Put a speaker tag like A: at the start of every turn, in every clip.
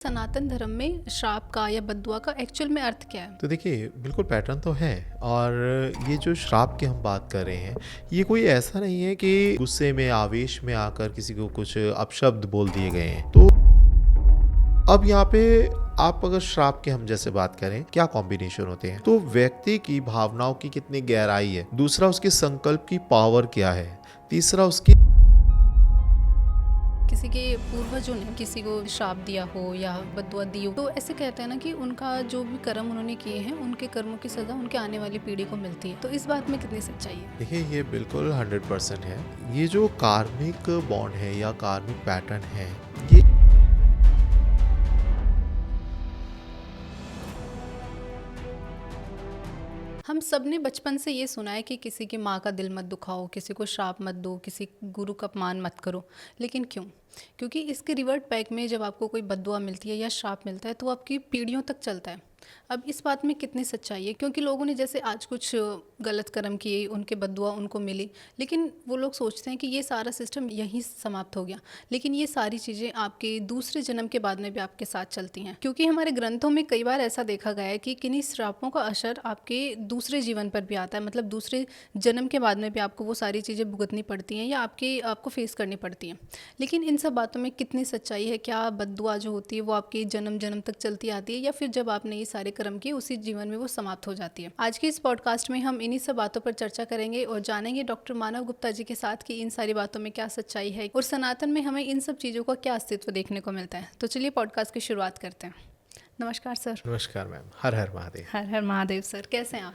A: सनातन धर्म में श्राप का या बद्दुआ का एक्चुअल में अर्थ क्या है?
B: तो देखिए बिल्कुल पैटर्न तो है। और ये जो श्राप की हम बात कर रहे हैं, ये कोई ऐसा नहीं है कि गुस्से में आवेश में आकर किसी को कुछ अपशब्द बोल दिए गए हैं। तो अब यहाँ पे आप अगर श्राप की हम जैसे बात करें, क्या कॉम्बिनेशन होते हैं, तो व्यक्ति की भावनाओं की कितनी गहराई है, दूसरा उसके संकल्प की पावर क्या है, तीसरा उसकी
A: किसी के पूर्वजों ने किसी को श्राप दिया हो या बद्दुआ दी हो, तो ऐसे कहते हैं ना कि उनका जो भी कर्म उन्होंने किए हैं, उनके कर्मों की सजा उनके आने वाली पीढ़ी को मिलती है। तो इस बात में कितनी सच्चाई है?
B: देखिए ये बिल्कुल 100% है। ये जो कार्मिक बॉन्ड है या कार्मिक पैटर्न है, ये
A: हम सब ने बचपन से ये सुना है कि किसी की माँ का दिल मत दुखाओ, किसी को श्राप मत दो, किसी गुरु का अपमान मत करो। लेकिन क्यों? क्योंकि इसके रिवर्ट बैक में जब आपको कोई बद्दुआ मिलती है या श्राप मिलता है तो वो आपकी पीढ़ियों तक चलता है। अब इस बात में कितनी सच्चाई है? क्योंकि लोगों ने जैसे आज कुछ गलत कर्म किए, उनके बद्दुआ उनको मिली, लेकिन वो लोग सोचते हैं कि ये सारा सिस्टम यहीं समाप्त हो गया। लेकिन ये सारी चीज़ें आपके दूसरे जन्म के बाद में भी आपके साथ चलती हैं, क्योंकि हमारे ग्रंथों में कई बार ऐसा देखा गया है कि किन्हीं श्रापों का असर आपके दूसरे जीवन पर भी आता है। मतलब दूसरे जन्म के बाद में भी आपको वो सारी चीज़ें भुगतनी पड़ती हैं या आपको फेस करनी पड़ती हैं। लेकिन इन सब बातों में कितनी सच्चाई है? क्या बद्दुआ जो होती है वो आपके जन्म जन्म तक चलती आती है, या फिर जब आपने ये सारे कर्म किए उसी जीवन में वो समाप्त हो जाती है? आज के इस पॉडकास्ट में हम इन्हीं सब बातों पर चर्चा करेंगे और जानेंगे डॉक्टर मानव गुप्ता जी के साथ कि इन सारी बातों में क्या सच्चाई है और सनातन में हमें इन सब चीज़ों का क्या अस्तित्व देखने को मिलता है। तो चलिए पॉडकास्ट की शुरुआत करते हैं। नमस्कार सर।
B: नमस्कार मैम। हर हर महादेव।
A: हर हर महादेव सर, कैसे हैं आप?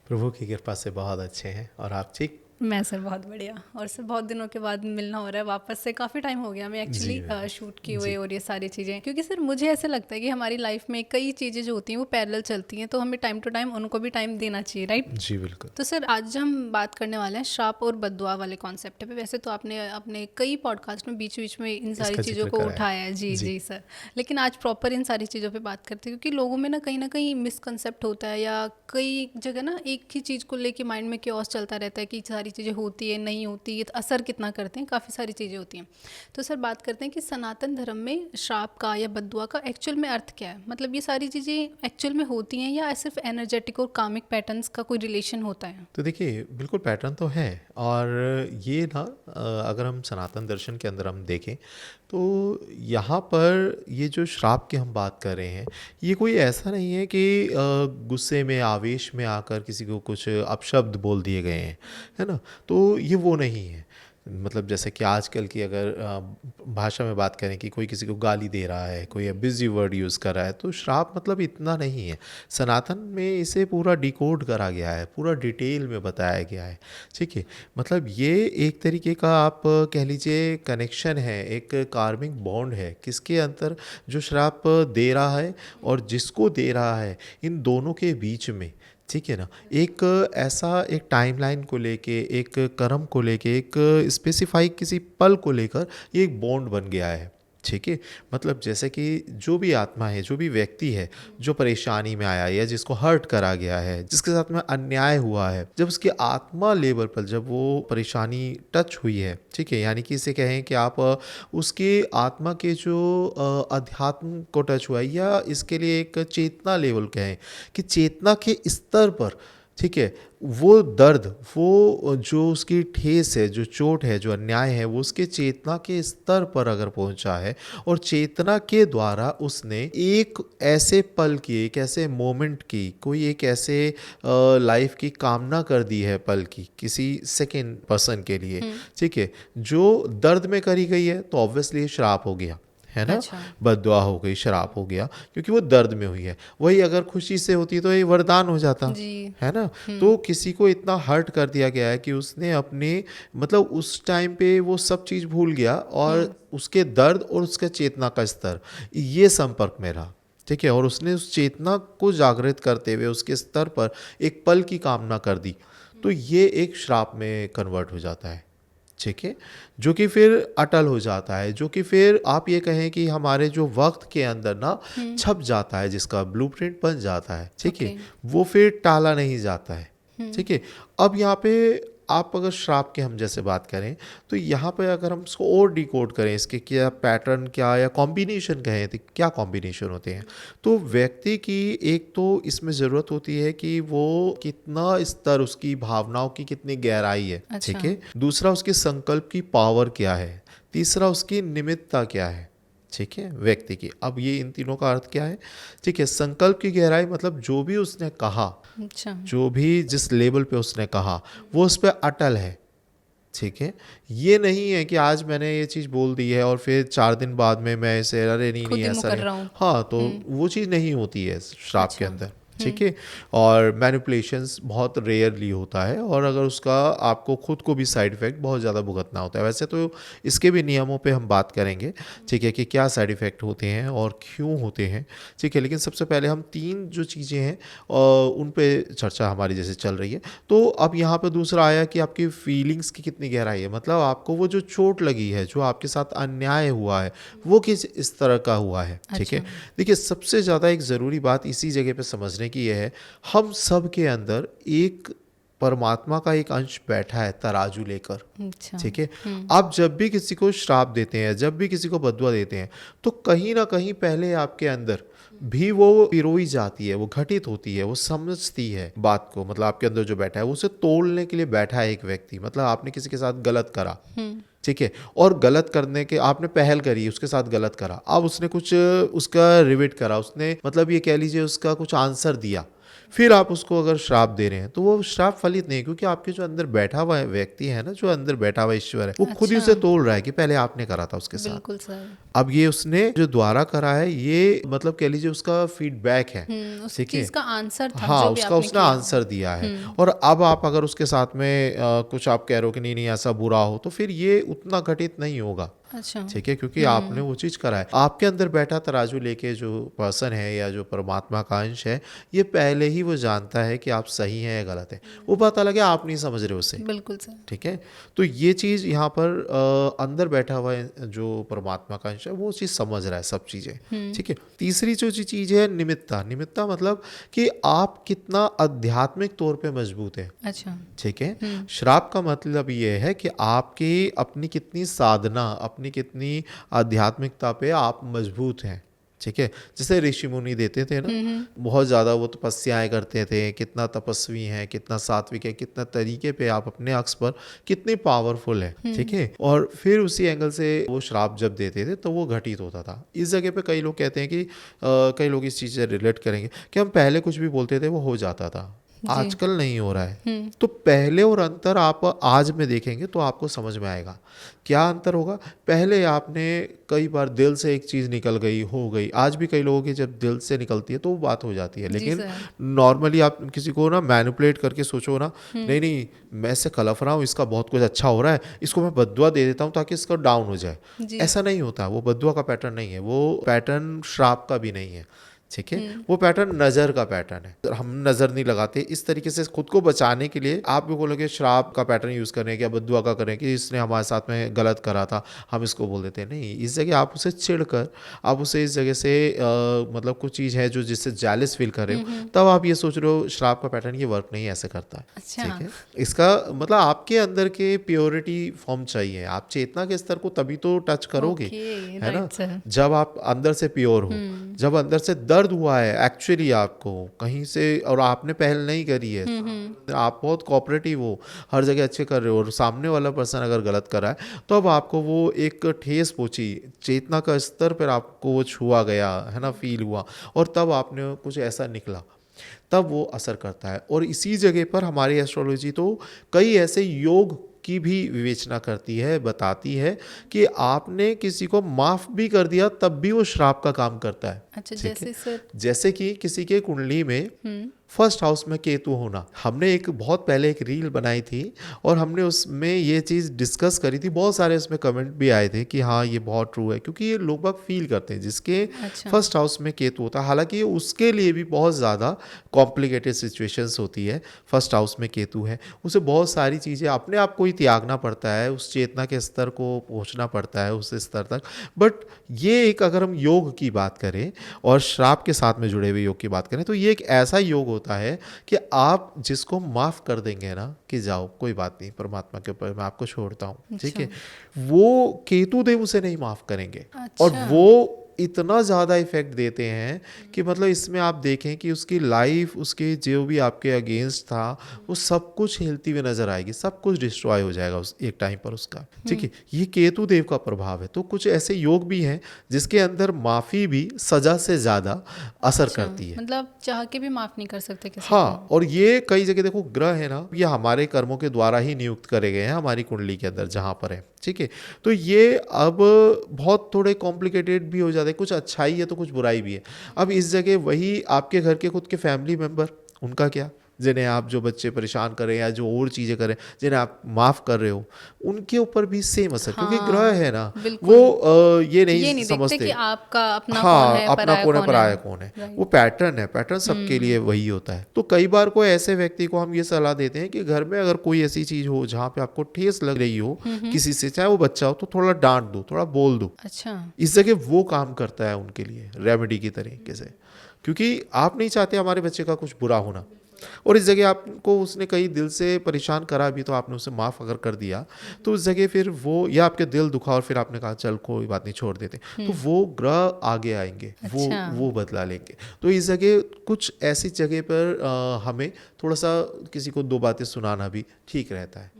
B: प्रभु की कृपा से बहुत अच्छे हैं। और आप ठीक?
A: मैं सर बहुत बढ़िया। और सर बहुत दिनों के बाद मिलना हो रहा है वापस से, काफ़ी टाइम हो गया मैं एक्चुअली शूट किए हुए और ये सारी चीज़ें, क्योंकि सर मुझे ऐसा लगता है कि हमारी लाइफ में कई चीज़ें जो होती हैं वो पैरेलल चलती हैं, तो हमें टाइम टू टाइम उनको भी टाइम देना चाहिए, राइट?
B: जी बिल्कुल।
A: तो सर आज हम बात करने वाले हैं श्राप और बद्दुआ वाले कॉन्सेप्ट पे। वैसे तो आपने अपने कई पॉडकास्ट में बीच बीच में इन सारी चीज़ों को उठाया है। जी जी सर। लेकिन आज प्रॉपर इन सारी चीज़ों पे बात करते हैं, क्योंकि लोगों में ना कहीं मिसकंसेप्ट होता है, या कई जगह ना एक ही चीज़ को लेके माइंड में क्योस चलता रहता है कि सारी चीज़ें होती है नहीं होती, ये असर कितना करते हैं, काफ़ी सारी चीज़ें होती हैं। तो सर बात करते हैं कि सनातन धर्म में श्राप का या बद्दुआ का एक्चुअल में अर्थ क्या है? मतलब ये सारी चीज़ें एक्चुअल में होती हैं या सिर्फ एनर्जेटिक और कामिक पैटर्न्स का कोई रिलेशन होता है?
B: तो देखिए बिल्कुल पैटर्न तो है। और ये ना अगर हम सनातन दर्शन के अंदर हम देखें, तो यहाँ पर ये जो श्राप की हम बात कर रहे हैं, ये कोई ऐसा नहीं है कि गुस्से में आवेश में आकर किसी को कुछ अपशब्द बोल दिए गए हैं, है ना। तो ये वो नहीं है। मतलब जैसे कि आजकल की अगर भाषा में बात करें कि कोई किसी को गाली दे रहा है, कोई अब्यूजिव वर्ड यूज़ कर रहा है, तो श्राप मतलब इतना नहीं है। सनातन में इसे पूरा डिकोड करा गया है, पूरा डिटेल में बताया गया है। ठीक है, मतलब ये एक तरीके का आप कह लीजिए कनेक्शन है, एक कार्मिक बॉन्ड है, किसके अंदर जो श्राप दे रहा है और जिसको दे रहा है, इन दोनों के बीच में। ठीक है ना, एक ऐसा एक टाइमलाइन को लेके, एक कर्म को लेके, एक स्पेसिफाई किसी पल को लेकर ये एक बॉन्ड बन गया है। ठीक है, मतलब जैसे कि जो भी आत्मा है, जो भी व्यक्ति है, जो परेशानी में आया है या जिसको हर्ट करा गया है, जिसके साथ में अन्याय हुआ है, जब उसकी आत्मा लेवल पर जब वो परेशानी टच हुई है, ठीक है, यानी कि इसे कहें कि आप उसके आत्मा के जो अध्यात्म को टच हुआ है, या इसके लिए एक चेतना लेवल कहें कि चेतना के स्तर पर, ठीक है, वो दर्द, वो जो उसकी ठेस है, जो चोट है, जो अन्याय है, वो उसके चेतना के स्तर पर अगर पहुंचा है और चेतना के द्वारा उसने एक ऐसे पल की, एक ऐसे मोमेंट की, कोई एक ऐसे लाइफ की कामना कर दी है पल की, किसी सेकेंड पर्सन के लिए, ठीक है, जो दर्द में करी गई है, तो ऑब्वियसली श्राप हो गया, है ना।
A: अच्छा।
B: बद्दुआ हो गई, श्राप हो गया, क्योंकि वो दर्द में हुई है। वही अगर खुशी से होती तो ये वरदान हो जाता,
A: जी।
B: है ना। तो किसी को इतना हर्ट कर दिया गया है कि उसने अपने मतलब उस टाइम पे वो सब चीज़ भूल गया, और उसके दर्द और उसका चेतना का स्तर ये संपर्क में रहा। ठीक है, और उसने उस चेतना को जागृत करते हुए उसके स्तर पर एक पल की कामना कर दी, तो ये एक श्राप में कन्वर्ट हो जाता है। ठीक है, जो कि फिर अटल हो जाता है, जो कि फिर आप ये कहें कि हमारे जो वक्त के अंदर ना छप जाता है, जिसका ब्लूप्रिंट बन जाता है। ठीक है, वो फिर टाला नहीं जाता है। ठीक है, अब यहाँ पे आप अगर श्राप की हम जैसे बात करें तो यहाँ पे अगर हम इसको और डिकोड करें, इसके क्या पैटर्न क्या या कॉम्बिनेशन कहें तो क्या कॉम्बिनेशन होते हैं, तो व्यक्ति की एक तो इसमें ज़रूरत होती है कि वो कितना स्तर, उसकी भावनाओं की कितनी गहराई है,
A: अच्छा।
B: ठीक है। दूसरा उसके संकल्प की पावर क्या है, तीसरा उसकी निमित्तता क्या है, ठीक है, व्यक्ति की। अब ये इन तीनों का अर्थ क्या है, ठीक है। संकल्प की गहराई मतलब जो भी उसने कहा,
A: अच्छा।
B: जो भी जिस लेवल पे उसने कहा वो उस पर अटल है, ठीक है। ये नहीं है कि आज मैंने ये चीज़ बोल दी है और फिर 4 दिन बाद में मैं इसे अरे नहीं
A: खुद
B: नहीं
A: ही
B: ऐसा
A: मुकर
B: नहीं,
A: रहा हूँ।
B: हाँ, तो वो चीज़ नहीं होती है श्राप के
A: अच्छा।
B: अंदर, ठीक है। और मैनिपुलेशंस बहुत रेयरली होता है, और अगर उसका आपको खुद को भी साइड इफ़ेक्ट बहुत ज़्यादा भुगतना होता है। वैसे तो इसके भी नियमों पे हम बात करेंगे, ठीक है, कि क्या साइड इफ़ेक्ट होते हैं और क्यों होते हैं, ठीक है। लेकिन सबसे पहले हम 3 जो चीज़ें हैं उन पे चर्चा हमारी जैसे चल रही है। तो अब यहाँ पे दूसरा आया कि आपकी फीलिंग्स की कितनी गहराई है, मतलब आपको वो जो चोट लगी है, जो आपके साथ अन्याय हुआ है, वो किस इस तरह का हुआ है, ठीक है।
A: अच्छा।
B: देखिए, सबसे ज़्यादा एक ज़रूरी बात इसी जगह पे समझने की ये है, हम सब के अंदर एक परमात्मा का एक अंश बैठा है तराजू लेकर,
A: अच्छा।
B: ठीक है। आप जब भी किसी को श्राप देते हैं, जब भी किसी को बददुआ देते हैं, तो कहीं ना कहीं पहले आपके अंदर भी वो पिरोई जाती है, वो घटित होती है, वो समझती है बात को, मतलब आपके अंदर जो बैठा है वो उसे तोड़ने के लिए बैठा है एक व्यक्ति। मतलब आपने किसी के साथ गलत करा, ठीक है, और गलत करने के आपने पहल करी, उसके साथ गलत करा, अब उसने कुछ उसका रिविट करा, उसने मतलब ये कह लीजिए उसका कुछ आंसर दिया, फिर आप उसको अगर श्राप दे रहे हैं तो वो श्राप फलित नहीं है, क्योंकि आपके जो अंदर बैठा हुआ व्यक्ति है ना, जो अंदर बैठा हुआ ईश्वर है, वो खुद ही
A: अच्छा।
B: उसे तोड़ रहा है कि पहले आपने करा था उसके साथ,
A: बिल्कुल सर।
B: अब ये उसने जो द्वारा करा है, ये मतलब कह लीजिए उसका फीडबैक है,
A: उस
B: ठीक है।
A: चीज़ का आंसर था
B: हाँ,
A: जो भी
B: उसका
A: आपने
B: उसने
A: किया।
B: आंसर दिया है, और अब आप अगर उसके साथ में कुछ आप कह रहे हो कि नहीं नहीं ऐसा बुरा हो, तो फिर ये उतना घटित नहीं होगा,
A: अच्छा।
B: ठीक है, क्योंकि आपने वो चीज़ करा है। आपके अंदर बैठा तराजू लेके जो पर्सन है या जो परमात्मा का अंश है, ये पहले ही वो जानता है कि आप सही हैं या गलत है। वो बात अलग है, आप नहीं समझ रहे उसे,
A: बिल्कुल सर।
B: ठीक है। तो ये चीज़ यहाँ पर अंदर बैठा हुआ है जो परमात्मा का अंश है, वो चीज़ समझ रहा है सब चीज़ें, ठीक है। तीसरी जो चीज़ है निमित्ता, निमित्ता मतलब कि आप कितना आध्यात्मिक तौर पे मजबूत है,
A: अच्छा।
B: ठीक है। श्राप का मतलब ये है कि आपकी अपनी कितनी साधना, अपनी कितनी आध्यात्मिकता पे आप मजबूत हैं, ठीक है। जैसे ऋषि मुनि देते थे ना, बहुत ज़्यादा वो तपस्याएं करते थे, कितना तपस्वी हैं, कितना सात्विक है, कितना तरीके पे आप अपने अक्स पर कितने पावरफुल है, ठीक है। और फिर उसी एंगल से वो श्राप जब देते थे तो वो घटित होता था। इस जगह पे कई लोग कहते हैं कि कई लोग इस चीज़ से रिलेट करेंगे कि हम पहले कुछ भी बोलते थे वो हो जाता था,
A: जी।
B: आजकल नहीं हो रहा है। तो पहले और अंतर आप आज में देखेंगे तो आपको समझ में आएगा क्या अंतर होगा। पहले आपने कई बार दिल से एक चीज़ निकल गई, हो गई, आज भी कई लोगों की जब दिल से निकलती है तो वो बात हो जाती है,
A: जी
B: लेकिन
A: सर।
B: नॉर्मली आप किसी को ना मैनिपुलेट करके सोचो ना, नहीं नहीं मैं इससे कलफ रहा हूँ, इसका बहुत कुछ अच्छा हो रहा है, इसको मैं बद्दुआ दे देता हूँ ताकि इसका डाउन हो जाए,
A: जी।
B: ऐसा नहीं होता। वो बद्दुआ का पैटर्न नहीं है, वो पैटर्न श्राप का भी नहीं है, ठीक है। वो पैटर्न नज़र का पैटर्न है, हम नज़र नहीं लगाते। इस तरीके से खुद को बचाने के लिए आप भी बोलोगे श्राप का पैटर्न यूज़ करें या बद्दुआ का करें कि इसने हमारे साथ में गलत करा था, हम इसको बोल देते हैं। नहीं, इस जगह आप उसे चिढ़ कर, आप उसे इस जगह से मतलब कुछ चीज़ है जो जिससे जेलस फील कर रहे हो, तब आप ये सोच रहे हो श्राप का पैटर्न ये वर्क नहीं ऐसे करता है,
A: अच्छा।
B: ठीक है। इसका मतलब आपके अंदर के प्योरिटी फॉर्म चाहिए, आप चेतना के स्तर को तभी तो टच करोगे,
A: ओके,
B: है ना।
A: Right sir.
B: जब आप अंदर से प्योर हो, जब अंदर से दर्द हुआ है एक्चुअली आपको कहीं से, और आपने पहल नहीं करी है, आप बहुत कोऑपरेटिव हो, हर जगह अच्छे कर रहे हो, और सामने वाला पर्सन अगर गलत कर रहा है तो अब आपको वो एक ठेस पहुंची, चेतना का स्तर पर आपको वो छुआ गया है ना, फील हुआ, और तब आपने कुछ ऐसा निकला, तब वो असर करता है। और इसी जगह पर हमारी एस्ट्रोलॉजी तो कई ऐसे योग की भी विवेचना करती है, बताती है कि आपने किसी को माफ भी कर दिया तब भी वो श्राप का काम करता है।
A: अच्छा,
B: ठीक है?
A: जैसे सर।
B: जैसे कि किसी के कुंडली में फर्स्ट हाउस में केतु होना, हमने एक बहुत पहले एक रील बनाई थी और हमने उसमें ये चीज़ डिस्कस करी थी, बहुत सारे उसमें कमेंट भी आए थे कि हाँ ये बहुत ट्रू है, क्योंकि ये लोग बाग फील करते हैं जिसके
A: अच्छा।
B: फर्स्ट हाउस में केतु होता है। हालांकि उसके लिए भी बहुत ज़्यादा कॉम्प्लिकेटेड सिचुएशंस होती है, फर्स्ट हाउस में केतु है, उसे बहुत सारी चीज़ें अपने आप को ही त्यागना पड़ता है, उस चेतना के स्तर को पहुँचना पड़ता है उस स्तर तक। बट ये एक अगर हम योग की बात करें और श्राप के साथ में जुड़े हुए योग की बात करें तो ये एक ऐसा योग होता है कि आप जिसको माफ़ कर देंगे ना कि जाओ कोई बात नहीं, परमात्मा के ऊपर मैं आपको छोड़ता हूँ, ठीक
A: अच्छा।
B: है, वो केतु देव उसे नहीं माफ़ करेंगे। और
A: अच्छा।
B: वो इतना ज़्यादा इफेक्ट देते हैं कि मतलब इसमें आप देखें कि उसकी लाइफ, उसके जो भी आपके अगेंस्ट था, वो सब कुछ हिलती हुई नजर आएगी, सब कुछ डिस्ट्रॉय हो जाएगा उस एक टाइम पर उसका, ठीक है। ये केतु देव का प्रभाव है। तो कुछ ऐसे योग भी हैं जिसके अंदर माफ़ी भी सजा से ज़्यादा असर
A: अच्छा,
B: करती है।
A: मतलब चाह के भी माफ नहीं कर सकते किसी को।
B: हाँ, और ये कई जगह देखो ग्रह है ना, ये हमारे कर्मों के द्वारा ही नियुक्त करे गए हैं हमारी कुंडली के अंदर जहाँ पर है, ठीक है। तो ये अब बहुत थोड़े कॉम्प्लिकेटेड भी हो जाते हैं, कुछ अच्छाई है तो कुछ बुराई भी है। अब इस जगह वही आपके घर के खुद के फैमिली मेंबर, उनका क्या, जिन्हें आप जो बच्चे परेशान कर रहे हैं या जो और चीज़ें कर रहे हैं, जिन्हें आप माफ़ कर रहे हो, उनके ऊपर भी सेम असर, क्योंकि ग्रह
A: हाँ,
B: है ना,
A: बिल्कुल।
B: वो ये नहीं
A: ये नहीं देखते कि
B: समझते।
A: आपका अपना कौन
B: हाँ,
A: है,
B: अपना
A: पराया
B: कौन है
A: कौन है।
B: पराया कौन है, वो
A: राइट।
B: पैटर्न है, पैटर्न सबके लिए वही होता है। तो कई बार कोई ऐसे व्यक्ति को हम ये सलाह देते हैं कि घर में अगर कोई ऐसी चीज हो जहाँ पे आपको ठेस लग रही हो किसी से, चाहे वो बच्चा हो, तो थोड़ा डांट दो, थोड़ा बोल दो।
A: अच्छा।
B: इस जगह वो काम करता है उनके लिए रेमेडी की तरीके से, क्योंकि आप नहीं चाहते हमारे बच्चे का कुछ बुरा होना। और इस जगह आपको उसने कहीं दिल से परेशान करा भी, तो आपने उसे माफ़ अगर कर दिया, तो उस जगह फिर वो, या आपके दिल दुखा और फिर आपने कहा चल कोई बात नहीं छोड़ देते, तो वो ग्रह आगे आएंगे,
A: अच्छा।
B: वो बदला लेंगे। तो इस जगह कुछ ऐसी जगह पर हमें थोड़ा सा किसी को दो बातें सुनाना भी ठीक रहता है,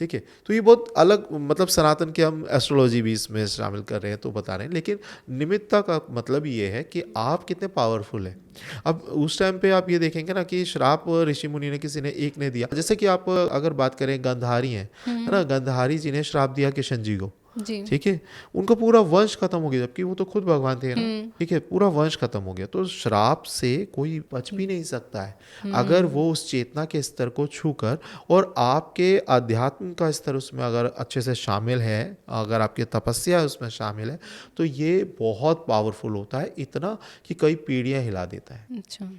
B: ठीक है। तो ये बहुत अलग, मतलब सनातन के हम एस्ट्रोलॉजी भी इसमें शामिल कर रहे हैं तो बता रहे हैं, लेकिन निमित्ता का मतलब ये है कि आप कितने पावरफुल हैं। अब उस टाइम पे आप ये देखेंगे ना कि श्राप ऋषि मुनि ने, किसी ने एक ने दिया, जैसे कि आप अगर बात करें गंधारी हैं, है ना, गंधारी जी ने श्राप दिया किशन जी को,
A: जी।
B: ठीक है, उनका पूरा वंश खत्म हो गया, जबकि वो तो खुद भगवान थे ना, ठीक है, पूरा वंश खत्म हो गया। तो श्राप से कोई बच भी नहीं सकता है अगर वो उस चेतना के स्तर को छूकर, और आपके अध्यात्म का स्तर उसमें अगर अच्छे से शामिल है, अगर आपकी तपस्या उसमें शामिल है, तो ये बहुत पावरफुल होता है, इतना कि कई पीढ़ियां हिला देता है।
A: अच्छा,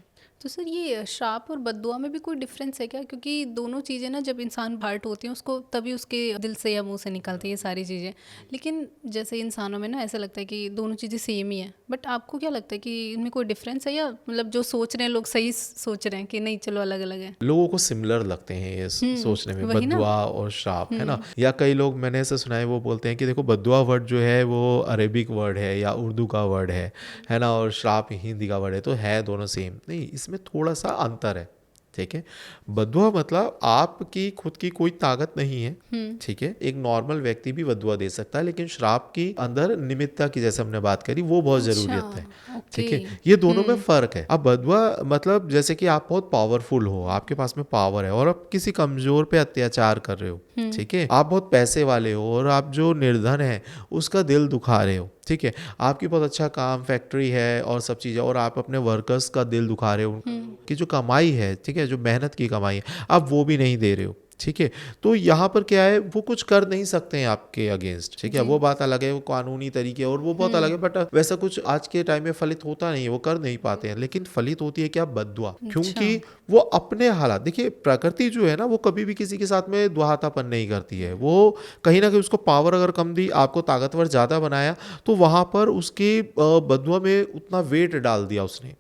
A: तो सर ये श्राप और बद्दुआ में भी कोई डिफरेंस है क्या? क्योंकि दोनों चीज़ें ना, जब इंसान हर्ट होती हैं उसको तभी उसके दिल से या मुंह से निकलती है ये सारी चीज़ें। लेकिन जैसे इंसानों में ना ऐसा लगता है कि दोनों चीज़ें सेम ही है, बट आपको क्या लगता है कि इनमें कोई डिफरेंस है, या मतलब जो सोच रहे हैं लोग सही सोच रहे हैं कि नहीं चलो अलग अलग है?
B: लोगों को सिमिलर लगते हैं ये सोचने में,
A: वही ना।
B: बद्दुआ और श्राप, है ना। या कई लोग मैंने ऐसा सुना है, वो बोलते हैं कि देखो बद्दुआ वर्ड जो है वो अरेबिक वर्ड है या उर्दू का वर्ड है ना, और श्राप हिंदी का वर्ड है, तो है दोनों सेम नहीं, इसमें थोड़ा सा अंतर है, ठीक है। बद्दुआ मतलब आपकी खुद की कोई ताकत नहीं है, ठीक है, एक नॉर्मल व्यक्ति भी बद्दुआ दे सकता है, लेकिन श्राप की अंदर निमित्ता की, जैसे हमने बात करी, वो बहुत जरूरियत है, ठीक है।
A: ओके।
B: ये दोनों में फर्क है। अब बद्दुआ मतलब जैसे कि आप बहुत पावरफुल हो, आपके पास में पावर है, और आप किसी कमजोर पे अत्याचार कर रहे हो, ठीक है, आप बहुत पैसे वाले हो और आप जो निर्धन है उसका दिल दुखा रहे हो, ठीक है, आपकी बहुत अच्छा काम, फैक्ट्री है और सब चीज़ें, और आप अपने वर्कर्स का दिल दुखा रहे हो, कि जो कमाई है, ठीक है, जो मेहनत की कमाई है, आप वो भी नहीं दे रहे हो, ठीक है। तो यहाँ पर क्या है, वो कुछ कर नहीं सकते हैं आपके अगेंस्ट, ठीक है, वो बात अलग है, वो कानूनी तरीके और वो बहुत अलग है, बट वैसा कुछ आज के टाइम में फलित होता नहीं है, वो कर नहीं पाते हैं। लेकिन फलित होती है क्या, बद्दुआ, क्योंकि वो अपने हालात, देखिए प्रकृति जो है ना, वो कभी भी किसी के साथ में दुहातापन नहीं करती है, वो कहीं ना कहीं उसको पावर अगर कम दी, आपको ताकतवर ज़्यादा बनाया, तो वहाँ पर उसकी बद्दुआ में उतना वेट डाल दिया उसने,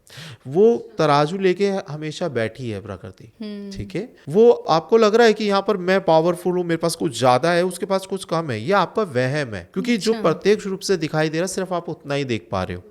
B: वो तराजू लेके हमेशा बैठी है प्रकृति, ठीक है। वो आपको लग रहा है कि यहाँ पर मैं पावरफुल हूँ, मेरे पास कुछ ज्यादा है, उसके पास कुछ कम है, ये आपका वहम है, क्योंकि जो प्रत्यक्ष रूप से दिखाई दे रहा है सिर्फ आप उतना ही देख पा रहे हो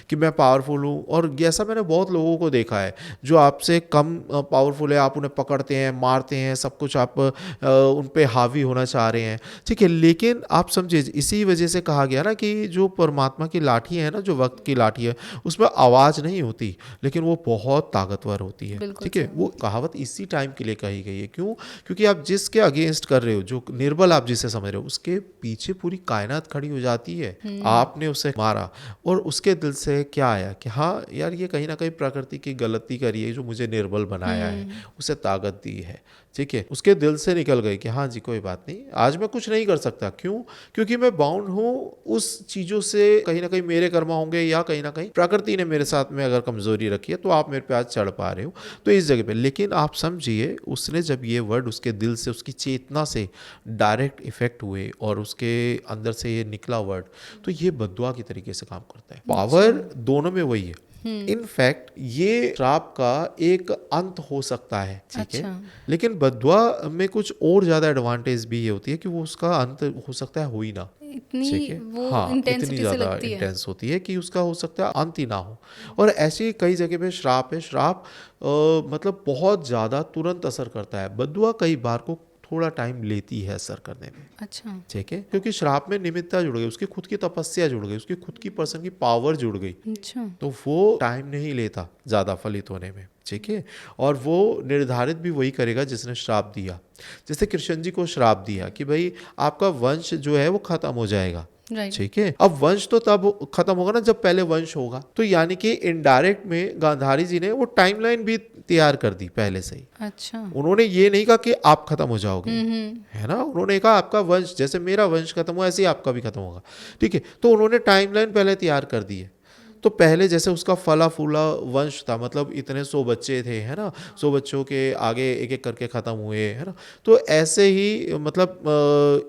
B: कि मैं पावरफुल हूँ। और ऐसा मैंने बहुत लोगों को देखा है जो आपसे कम पावरफुल है, आप उन्हें पकड़ते हैं, मारते हैं, सब कुछ आप उन पे हावी होना चाह रहे हैं, ठीक है। लेकिन आप समझिए, इसी वजह से कहा गया ना कि जो परमात्मा की लाठी है ना, जो वक्त की लाठी है, उसमें आवाज नहीं होती, लेकिन वो बहुत ताकतवर होती है, ठीक है। वो कहावत इसी टाइम के लिए कही गई है, क्यों, क्योंकि आप जिसके अगेंस्ट कर रहे हो, जो निर्बल आप जिसे समझ रहे हो, उसके पीछे पूरी कायनात खड़ी हो जाती है। आपने उसे मारा और उसके दिल से क्या आया कि हाँ यार, ये कहीं ना कहीं प्रकृति की गलती करी है, जो मुझे निर्बल बनाया है, उसे ताकत दी है, ठीक है। उसके दिल से निकल गई कि हाँ जी कोई बात नहीं, आज मैं कुछ नहीं कर सकता, क्यों, क्योंकि मैं बाउंड हूँ उस चीजों से, कहीं ना कहीं मेरे कर्म होंगे, या कहीं ना कहीं प्रकृति ने मेरे साथ में अगर कमजोरी रखी है, तो आप मेरे पे आज चढ़ पा रहे हो, तो इस जगह पे। लेकिन आप समझिए, उसने जब ये वर्ड उसके दिल से, उसकी चेतना से डायरेक्ट इफेक्ट हुए और उसके अंदर से ये निकला वर्ड, तो ये बद्दुआ की तरीके से काम करता है। पावर दोनों में वही है, इनफैक्ट ये श्राप का एक अंत हो सकता है, ठीक है।
A: अच्छा।
B: लेकिन बद्दुआ में कुछ और ज्यादा एडवांटेज भी ये होती है कि वो उसका अंत हो सकता है हो ही ना,
A: इतनी
B: ठीक है।
A: वो
B: हाँ, इतनी
A: इंटेंसिटी से
B: ज़्यादा
A: लगती है।
B: इंटेंस होती है कि उसका हो सकता है अंत ही ना हो। और ऐसी कई जगह पे श्राप है, श्राप मतलब बहुत ज़्यादा तुरंत असर करता है। बद्दुआ कई बार को थोड़ा टाइम लेती है असर करने में,
A: अच्छा।
B: ठीक है, क्योंकि श्राप में निमित्ता जुड़ गई, उसकी खुद की तपस्या जुड़ गई, उसकी खुद की पर्सन की पावर जुड़ गई,
A: अच्छा।
B: तो वो टाइम नहीं लेता ज़्यादा फलित होने में, ठीक है। और वो निर्धारित भी वही करेगा जिसने श्राप दिया। जैसे कृष्ण जी को श्राप दिया कि भाई आपका वंश जो है वो खत्म हो जाएगा,
A: राइट।
B: ठीक है। अब वंश तो तब खत्म होगा ना जब पहले वंश होगा, तो यानी कि इनडायरेक्ट में गांधारी जी ने वो टाइमलाइन भी तैयार कर दी पहले से ही।
A: अच्छा।
B: उन्होंने ये नहीं कहा कि आप खत्म हो जाओगे,
A: हम्म।
B: है ना, उन्होंने कहा आपका वंश जैसे मेरा वंश खत्म हुआ ऐसे ही आपका भी खत्म होगा, ठीक है। तो उन्होंने टाइमलाइन पहले तैयार कर दी है। तो पहले जैसे उसका फला फूला वंश था, मतलब इतने 100 बच्चे थे, है ना, 100 बच्चों के आगे एक एक करके ख़त्म हुए, है ना। तो ऐसे ही मतलब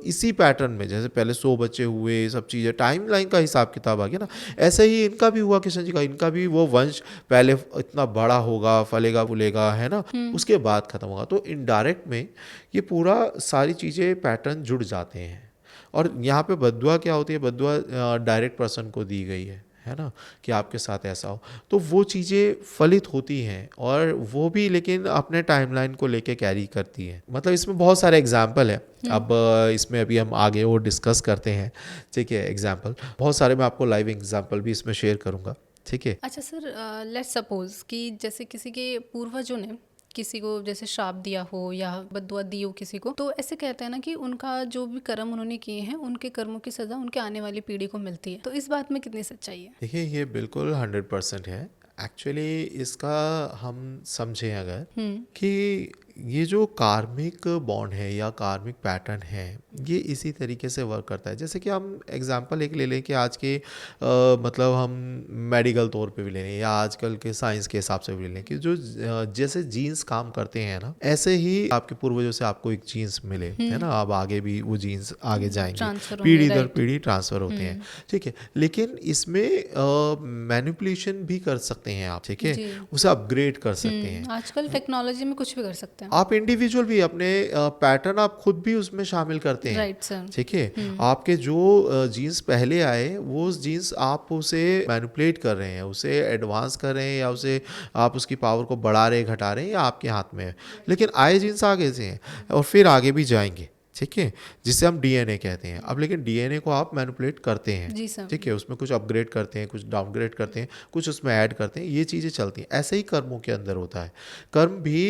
B: इसी पैटर्न में जैसे पहले 100 बच्चे हुए, सब चीज़ें टाइम लाइन का हिसाब किताब आ गया ना, ऐसे ही इनका भी हुआ कृष्ण जी का। इनका भी वो वंश पहले इतना बड़ा होगा, फलेगा फूलेगा, है ना, उसके बाद ख़त्म होगा। तो इनडायरेक्ट में ये पूरा सारी चीज़ें पैटर्न जुड़ जाते हैं। और यहाँ पे बद्दुआ क्या होती है, बद्दुआ डायरेक्ट पर्सन को दी गई है ना, कि आपके साथ ऐसा हो, तो वो चीज़ें फलित होती हैं और वो भी लेकिन अपने टाइमलाइन को लेके कैरी करती हैं। मतलब इसमें बहुत सारे एग्जाम्पल है। अब इसमें अभी हम आगे और डिस्कस करते हैं, ठीक है। एग्जाम्पल बहुत सारे, मैं आपको लाइव एग्जाम्पल भी इसमें शेयर करूँगा, ठीक है।
A: अच्छा सर, लेट्स सपोज कि जैसे किसी के पूर्वजों ने किसी को जैसे श्राप दिया हो या बद्दुआ दी हो किसी को, तो ऐसे कहते हैं ना कि उनका जो भी कर्म उन्होंने किए हैं उनके कर्मों की सजा उनके आने वाली पीढ़ी को मिलती है। तो इस बात में कितनी सच्चाई है?
B: देखिए ये बिल्कुल 100% है। एक्चुअली इसका हम समझें अगर कि ये जो कार्मिक बॉन्ड है या कार्मिक पैटर्न है, ये इसी तरीके से वर्क करता है। जैसे कि हम एग्जांपल एक ले लें कि आज के मतलब हम मेडिकल तौर पे भी ले लें या आजकल के साइंस के हिसाब से भी ले लें कि जो जैसे जीन्स काम करते हैं ना, ऐसे ही आपके पूर्वजों से आपको एक जीन्स मिले, है ना, अब आगे भी वो जीन्स आगे जाएंगे,
A: ट्रांसफर होंगे,
B: पीढ़ी दर
A: राइट।
B: पीढ़ी ट्रांसफर होते हैं, ठीक है। लेकिन इसमें मैनिपुलेशन भी कर सकते हैं आप, ठीक है,
A: जी।
B: उसे अपग्रेड कर सकते हैं
A: आजकल टेक्नोलॉजी में कुछ भी कर सकते हैं।
B: आप। इंडिविजुअल भी अपने पैटर्न आप खुद भी उसमें शामिल करते हैं,
A: राइट सर।
B: ठीक है। आपके जो जीन्स पहले आए वो जीन्स आप उसे मैनिपुलेट कर रहे हैं, उसे एडवांस कर रहे हैं या उसे आप उसकी पावर को बढ़ा रहे घटा रहे हैं, या आपके हाथ में है। लेकिन आए जीन्स आगे से हैं और फिर आगे भी जाएंगे, ठीक है, जिसे हम डीएनए कहते हैं। अब लेकिन डीएनए को आप मैनिपुलेट करते हैं,
A: जी सर।
B: ठीक है, उसमें कुछ अपग्रेड करते हैं, कुछ डाउनग्रेड करते हैं, कुछ उसमें ऐड करते हैं, ये चीज़ें चलती हैं। ऐसे ही कर्मों के अंदर होता है। कर्म भी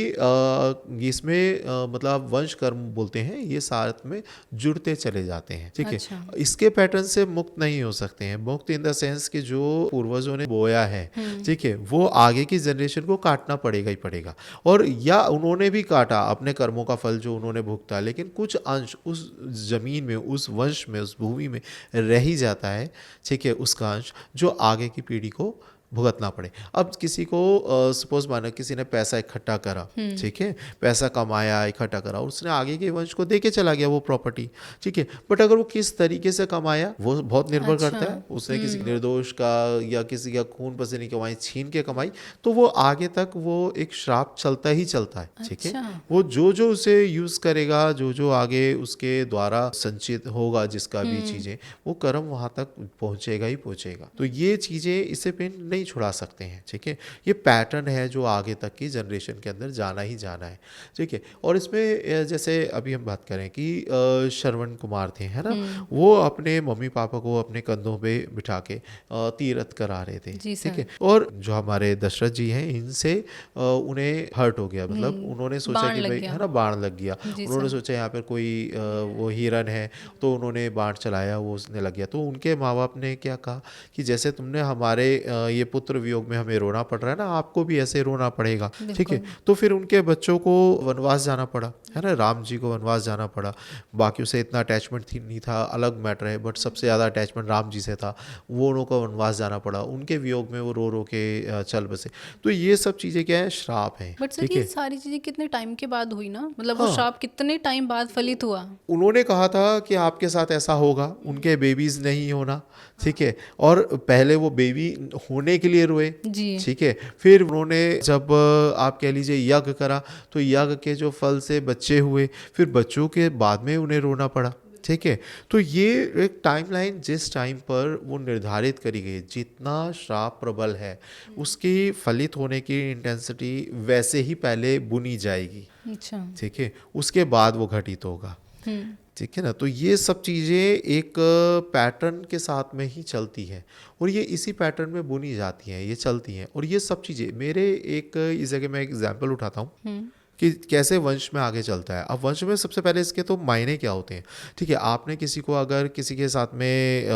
B: इसमें मतलब वंश कर्म बोलते हैं, ये साथ में जुड़ते चले जाते हैं, ठीक है।
A: अच्छा।
B: इसके पैटर्न से मुक्त नहीं हो सकते हैं। मुक्त इन द सेंस कि जो पूर्वजों ने बोया है, ठीक है, वो आगे की जनरेशन को काटना पड़ेगा ही पड़ेगा। और या उन्होंने भी काटा अपने कर्मों का फल जो उन्होंने भुगता, लेकिन कुछ अंश उस जमीन में, उस वंश में, उस भूमि में रह ही जाता है, ठीक है, उसका अंश जो आगे की पीढ़ी को भुगतना पड़े। अब किसी को सपोज माना किसी ने पैसा इकट्ठा करा, ठीक है, पैसा कमाया, इकट्ठा करा, और उसने आगे के वंश को दे के चला गया वो प्रॉपर्टी, ठीक है। बट अगर वो किस तरीके से कमाया वो बहुत निर्भर करता है। उसने किसी निर्दोष का या किसी का खून पसीने की कमाई छीन के कमाई, तो वो आगे तक वो एक श्राप चलता ही चलता है, ठीक है।
A: अच्छा।
B: वो जो जो उसे यूज करेगा, जो जो आगे उसके द्वारा संचित होगा जिसका भी चीजें, वो कर्म वहां तक पहुंचेगा ही पहुंचेगा। तो ये चीजें इससे पेन नहीं छुड़ा सकते हैं, ठीक है। ये पैटर्न है जो आगे तक की जनरेशन के अंदर जाना ही जाना है, ठीक है। और इसमें जैसे अभी हम बात करें कि श्रवण कुमार थे, है ना, वो अपने मम्मी पापा को अपने कंधों पे बिठा के तीरथ करा रहे थे,
A: जी
B: ठीक
A: सर।
B: है। और जो हमारे दशरथ जी हैं, इनसे उन्हें हर्ट हो गया, मतलब उन्होंने सोचा
A: बाण
B: कि
A: लग
B: भाई,
A: गया।
B: है ना, बाण लग गया।
A: जी
B: उन्होंने
A: सर।
B: सोचा यहाँ पर कोई वो हिरन है, तो उन्होंने बाण चलाया, वो उसने लग गया। तो उनके माँ बाप ने क्या कहा कि जैसे तुमने हमारे ये पुत्र वियोग में हमें रोना पड़ रहा है ना, आपको भी ऐसे रोना पड़ेगा, ठीक है।
A: बिल्कुल।
B: तो फिर उनके बच्चों को वनवास जाना पड़ा, है ना, राम जी को वनवास जाना पड़ा। बाकियों से इतना अटैचमेंट थी नहीं था, अलग मैटर है, बट सबसे ज़्यादा अटैचमेंट राम जी से था, वो उनको वनवास जाना पड़ा। उनके वियोग में वो रो रो के चल बसे। तो ये सब चीज़ें क्या है, श्राप है,
A: बट सर
B: ठीक
A: ये
B: है।
A: सारी चीजें कितने टाइम के बाद हुई ना, मतलब वो
B: हाँ।
A: श्राप कितने टाइम बाद फलित हुआ?
B: उन्होंने कहा था कि आपके साथ ऐसा होगा, उनके बेबीज नहीं होना, ठीक है। और पहले वो बेबी होने मिलने के लिए रोए,
A: जी।
B: ठीक है। फिर उन्होंने जब आप कह लीजिए यज्ञ करा, तो यज्ञ के जो फल से बच्चे हुए, फिर बच्चों के बाद में उन्हें रोना पड़ा, ठीक है। तो ये एक टाइमलाइन जिस टाइम पर वो निर्धारित करी गई, जितना श्राप प्रबल है उसकी फलित होने की इंटेंसिटी वैसे ही पहले बुनी जाएगी,
A: अच्छा।
B: ठीक है, उसके बाद वो घटित होगा,
A: हुँ।
B: ठीक है ना। तो ये सब चीज़ें एक पैटर्न के साथ में ही चलती हैं और ये इसी पैटर्न में बुनी जाती हैं, ये चलती हैं। और ये सब चीज़ें मेरे एक इस जगह मैं एग्जांपल उठाता हूँ
A: हुँ।
B: कि कैसे वंश में आगे चलता है। अब वंश में सबसे पहले इसके तो मायने क्या होते हैं, ठीक है। आपने किसी को अगर किसी के साथ में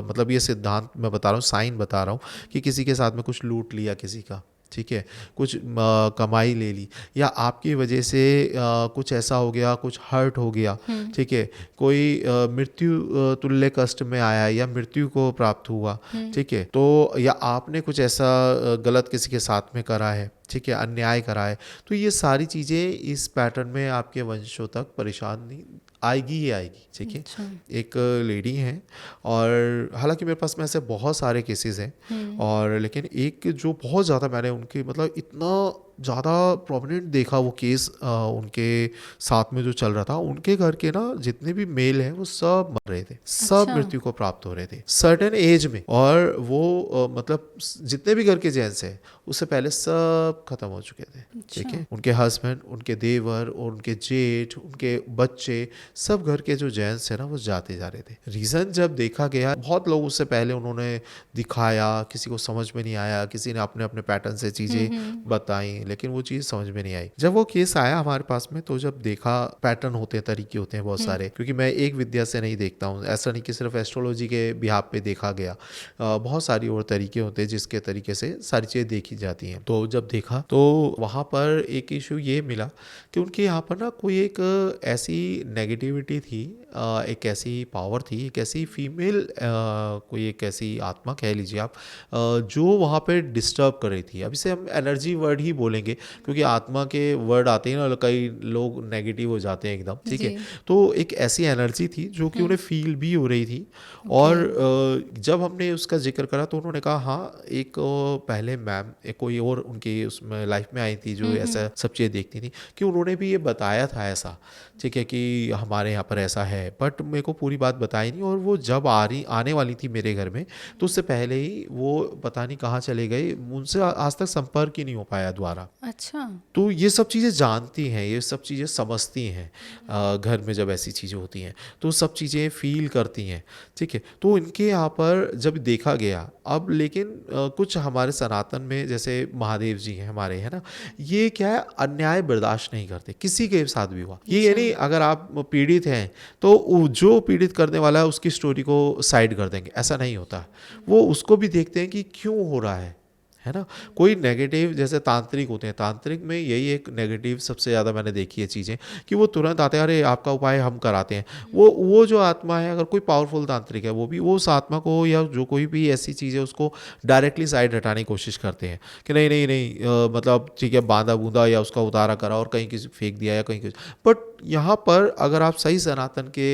B: मतलब ये सिद्धांत मैं बता रहा हूँ, साइन बता रहा हूँ कि किसी के साथ में कुछ लूट लिया किसी का, ठीक है, कुछ कमाई ले ली, या आपकी वजह से कुछ ऐसा हो गया, कुछ हर्ट हो गया, ठीक है, कोई मृत्यु तुल्य कष्ट में आया या मृत्यु को प्राप्त हुआ, ठीक है, तो या आपने कुछ ऐसा गलत किसी के साथ में करा है, ठीक है, अन्याय करा है, तो ये सारी चीज़ें इस पैटर्न में आपके वंशों तक परेशानी आएगी ही आएगी, ठीक है।
A: अच्छा।
B: एक लेडी हैं और हालांकि मेरे पास में ऐसे बहुत सारे केसेस हैं, और लेकिन एक जो बहुत ज़्यादा मैंने उनके मतलब इतना ज़्यादा प्रोमिनेंट देखा वो केस उनके साथ में जो चल रहा था, उनके घर के ना जितने भी मेल हैं वो सब मर रहे थे, सब
A: अच्छा।
B: मृत्यु को प्राप्त हो रहे थे सर्टेन एज में, और वो मतलब जितने भी घर के जेंट्स हैं उससे पहले सब खत्म हो चुके थे, ठीक है। उनके हस्बैंड, उनके देवर और उनके जेठ, उनके बच्चे, सब घर के जो जेंट्स हैं ना वो जाते जा रहे थे। रीज़न जब देखा गया, बहुत लोग उससे पहले उन्होंने दिखाया, किसी को समझ में नहीं आया, किसी ने अपने अपने पैटर्न से चीज़ें बताई, लेकिन वो चीज़ समझ में नहीं आई। जब वो केस आया हमारे पास में, तो जब देखा, पैटर्न होते हैं, तरीके होते हैं बहुत सारे, क्योंकि मैं एक विद्या से नहीं देखता हूँ, ऐसा नहीं कि सिर्फ एस्ट्रोलॉजी के बिहाफ पे देखा गया, बहुत सारी और तरीके होते हैं जिसके तरीके से सारी चीज़ें देखी जाती हैं। तो जब देखा तो वहाँ पर एक इशू ये मिला कि उनके यहाँ पर ना कोई एक ऐसी नेगेटिविटी थी, एक ऐसी पावर थी, एक ऐसी फीमेल कोई एक ऐसी आत्मा कह लीजिए आप, जो वहाँ पे डिस्टर्ब कर रही थी। अब इसे हम एनर्जी वर्ड ही बोलेंगे, क्योंकि आत्मा के वर्ड आते हैं ना, कई लोग नेगेटिव हो जाते हैं एकदम, ठीक है।
A: जी।
B: तो एक ऐसी एनर्जी थी जो कि उन्हें फील भी हो रही थी, और जब हमने उसका जिक्र करा तो उन्होंने कहा हाँ, एक पहले मैम एक कोई और उनकी उसमें लाइफ में आई थी जो ऐसा सब चीज़ें देखती थी, कि उन्होंने भी ये बताया था ऐसा, ठीक है, कि हमारे यहाँ पर ऐसा है, बट मेरे को पूरी बात बताई नहीं। और वो जब आने वाली थी मेरे घर में, तो उससे पहले ही वो पता नहीं कहाँ चले गए, उनसे आज तक संपर्क ही नहीं हो पाया दोबारा।
A: अच्छा।
B: तो ये सब चीज़ें जानती हैं, ये सब चीज़ें समझती हैं, घर में जब ऐसी चीज़ें होती हैं तो सब चीज़ें फील करती हैं, ठीक है। तो इनके यहाँ पर जब देखा गया, अब लेकिन कुछ हमारे सनातन में जैसे महादेव जी हैं हमारे, है ना, ये क्या है, अन्याय बर्दाश्त नहीं करते, किसी के साथ भी हुआ। ये यानी अगर आप पीड़ित हैं तो जो पीड़ित करने वाला है उसकी स्टोरी को साइड कर देंगे, ऐसा नहीं होता। वो उसको भी देखते हैं कि क्यों हो रहा है ना। कोई नेगेटिव, जैसे तांत्रिक होते हैं, तांत्रिक में यही एक नेगेटिव सबसे ज़्यादा मैंने देखी है चीज़ें, कि वो तुरंत आते हैं, अरे आपका उपाय हम कराते हैं। वो जो आत्मा है, अगर कोई पावरफुल तांत्रिक है, वो भी वो उस आत्मा को या जो कोई भी ऐसी चीज़ है उसको डायरेक्टली साइड हटाने की कोशिश करते हैं कि नहीं नहीं नहीं, मतलब ठीक है, बांधा बूंदा या उसका उतारा करा और कहीं किसी फेंक दिया या कहीं कुछ। बट यहाँ पर अगर आप सही सनातन के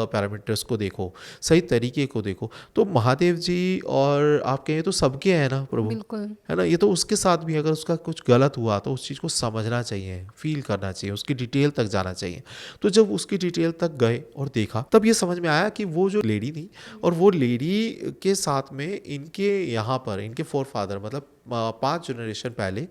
B: पैरामीटर्स को देखो, सही तरीके को देखो, तो महादेव जी और आप कहें तो सबके हैं ना प्रभु,
A: बिल्कुल।
B: है ना। ये तो उसके साथ भी अगर उसका कुछ गलत हुआ तो उस चीज़ को समझना चाहिए, फील करना चाहिए, उसकी डिटेल तक जाना चाहिए। तो जब उसकी डिटेल तक गए और देखा, तब ये समझ में आया कि वो जो लेडी थी, और वो लेडी के साथ में इनके यहाँ पर इनके फोर फादर, मतलब 5 जनरेशन पहले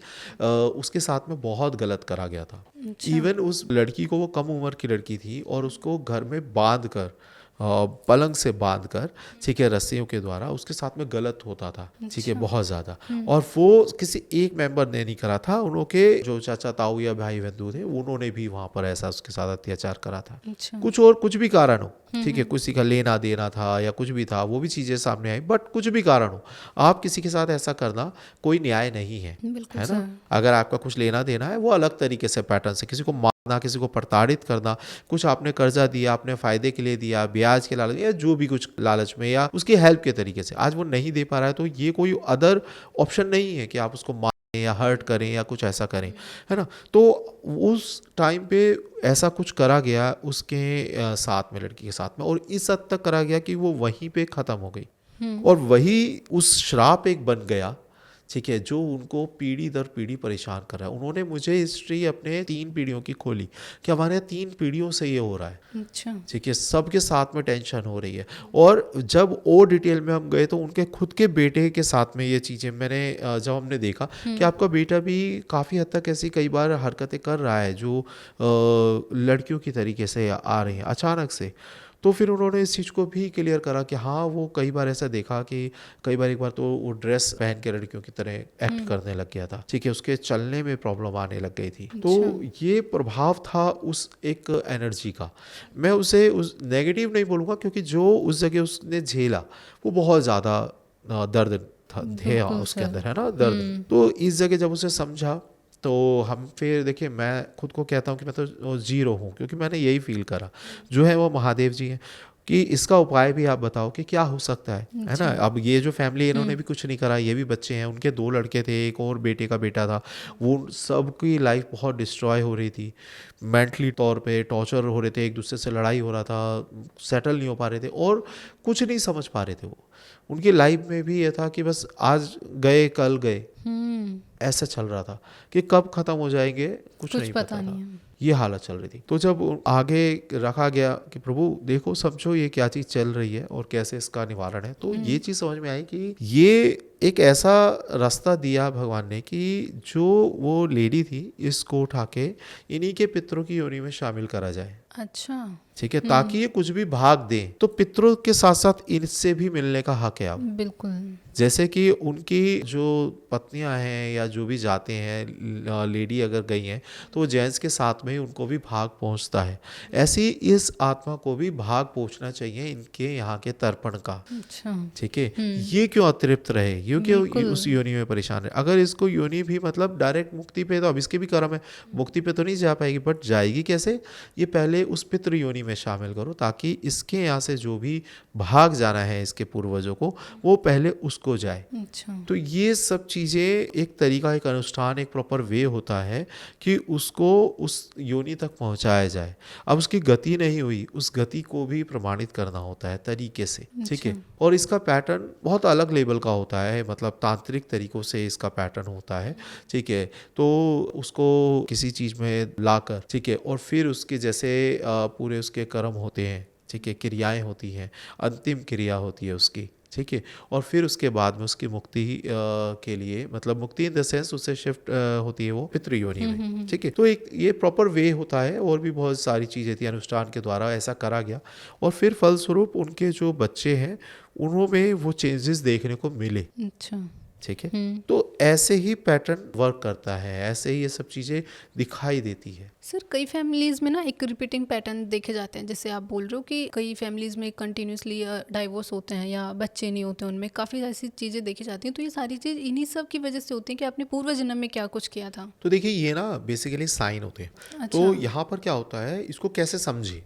B: उसके साथ में बहुत गलत करा गया था। इवन उस लड़की को, वो कम उम्र की लड़की थी, और उसको घर में बांध कर, पलंग से बांध कर, ठीक है, रस्सियों के द्वारा उसके साथ में गलत होता था, ठीक है, बहुत ज़्यादा। और वो किसी एक मेंबर ने नहीं करा था, उनके जो चाचा ताऊ या भाई बंधु थे, उन्होंने भी वहाँ पर ऐसा उसके साथ अत्याचार करा था।
A: अच्छा।
B: कुछ और कुछ भी कारण हो, ठीक है, किसी का लेना देना था या कुछ भी था, वो भी चीज़ें सामने आई, बट कुछ भी कारण हो, आप किसी के साथ ऐसा करना कोई न्याय नहीं है,
A: बिल्कुल
B: है ना।
A: सर।
B: अगर आपका कुछ लेना देना है, वो अलग तरीके से पैटर्न से, किसी को मारना, किसी को प्रताड़ित करना, कुछ आपने कर्जा दिया, आपने फायदे के लिए दिया, ब्याज के लालच या जो भी कुछ लालच में, या उसकी हेल्प के तरीके से, आज वो नहीं दे पा रहा है, तो ये कोई अदर ऑप्शन नहीं है कि आप उसको मारें या हर्ट करें या कुछ ऐसा करें, है ना। तो उस टाइम पे ऐसा कुछ करा गया उसके साथ में, लड़की के साथ में, और इस हद तक करा गया कि वो वहीं पे ख़त्म हो गई, और वही उस श्राप एक बन गया ठीक है, जो उनको पीढ़ी दर पीढ़ी परेशान कर रहा है। उन्होंने मुझे हिस्ट्री अपने 3 पीढ़ियों की खोली कि हमारे यहाँ 3 पीढ़ियों से ये हो रहा है।
A: अच्छा।
B: ठीक है, सबके साथ में टेंशन हो रही है। और जब और डिटेल में हम गए तो उनके खुद के बेटे के साथ में ये चीज़ें मैंने जब हमने देखा कि आपका बेटा भी काफ़ी हद तक ऐसी कई बार हरकतें कर रहा है जो लड़कियों की तरीके से आ रही हैं अचानक से। तो फिर उन्होंने इस चीज़ को भी क्लियर करा कि हाँ, वो कई बार ऐसा देखा कि कई बार एक बार तो वो ड्रेस पहन के लड़कियों की तरह एक्ट करने लग गया था। ठीक है, उसके चलने में प्रॉब्लम आने लग गई थी। तो ये प्रभाव था उस एक एनर्जी का। मैं उसे उस नेगेटिव नहीं बोलूँगा, क्योंकि जो उस जगह उसने झेला वो बहुत ज़्यादा दर्द था
A: बिल्कुल
B: उसके
A: सर।
B: अंदर, है ना, दर्द। तो इस जगह जब उसे समझा तो हम फिर देखिए, मैं खुद को कहता हूँ कि मैं तो जीरो हूँ, क्योंकि मैंने यही फील करा। जो है वो महादेव जी हैं कि इसका उपाय भी आप बताओ कि क्या हो सकता है ना।
A: अच्छा।
B: अब ये जो फैमिली है इन्होंने भी कुछ नहीं करा, ये भी बच्चे हैं, उनके 2 लड़के थे, एक और बेटे का बेटा था। वो सबकी लाइफ बहुत डिस्ट्रॉय हो रही थी, मेंटली तौर पे टॉर्चर हो रहे थे, एक दूसरे से लड़ाई हो रहा था, सेटल नहीं हो पा रहे थे और कुछ नहीं समझ पा रहे थे वो। उनकी लाइफ में भी ये था कि बस आज गए कल गए, ऐसा चल रहा था कि कब खत्म हो जाएंगे कुछ नहीं पता था। ये हालत चल रही थी। तो जब आगे रखा गया कि प्रभु देखो, समझो ये क्या चीज़ चल रही है और कैसे इसका निवारण है, तो ये चीज़ समझ में आई कि ये एक ऐसा रास्ता दिया भगवान ने कि जो वो लेडी थी इसको उठा के इन्हीं के पितरों की योनि में शामिल करा जाए।
A: अच्छा।
B: ठीक है, ताकि ये कुछ भी भाग दें तो पितरों के साथ साथ इनसे भी मिलने का हक है अब।
A: बिल्कुल।
B: जैसे कि उनकी जो पत्नियां हैं या जो भी जाते हैं, लेडी अगर गई हैं तो वो जेंट्स के साथ में ही उनको भी भाग पहुंचता है। ऐसे ही इस आत्मा को भी भाग पहुंचना चाहिए इनके यहाँ के तर्पण का।
A: अच्छा।
B: ठीक है, ये क्यों अतृप्त रहे, ये क्यों
A: बिल्कुल।
B: उस योनि में परेशान है। अगर इसको योनि भी मतलब डायरेक्ट मुक्ति पे, तो अब इसके भी कर्म है, मुक्ति पे तो नहीं जा पाएगी, बट जाएगी कैसे, ये पहले उस पितृ योनि में शामिल करो ताकि इसके यहाँ से जो भी भाग जाना है इसके पूर्वजों को, वो पहले उसको जाए।
A: अच्छा।
B: तो ये सब चीज़ें एक तरीका, एक अनुष्ठान, एक प्रॉपर वे होता है कि उसको उस योनि तक पहुंचाया जाए। अब उसकी गति नहीं हुई, उस गति को भी प्रमाणित करना होता है तरीके से। ठीक है, और इसका पैटर्न बहुत अलग लेवल का होता है, मतलब तांत्रिक तरीकों से इसका पैटर्न होता है। ठीक है, तो उसको किसी चीज़ में लाकर, ठीक है, और फिर उसके जैसे पूरे उसके कर्म होते हैं, ठीक है, क्रियाएं होती हैं, अंतिम क्रिया होती है उसकी। ठीक है, और फिर उसके बाद में उसकी मुक्ति के लिए, मतलब मुक्ति इन द सेंस उससे शिफ्ट होती है वो पितृ योनि में। ठीक है, तो एक ये प्रॉपर वे होता है, और भी बहुत सारी चीज़ें थी, अनुष्ठान के द्वारा ऐसा करा गया और फिर फलस्वरूप उनके जो बच्चे हैं उनमें वो चेंजेस देखने को मिले।
A: अच्छा।
B: ठीक है, तो ऐसे ही पैटर्न वर्क करता है, ऐसे ही ये सब चीज़ें दिखाई देती है।
A: सर, कई फैमिलीज़ में ना एक रिपीटिंग पैटर्न देखे जाते हैं, जैसे आप बोल रहे हो कि कई फैमिलीज़ में कंटिन्यूसली डाइवोर्स होते हैं या बच्चे नहीं होते, उनमें काफ़ी ऐसी चीज़ें देखी जाती हैं। तो ये सारी चीज़ इन्हीं सब की वजह से होती है कि आपने पूर्व जन्म में क्या कुछ किया था।
B: तो देखिए, ये ना बेसिकली साइन होते हैं।
A: अच्छा।
B: तो यहाँ पर क्या होता है, इसको कैसे समझे।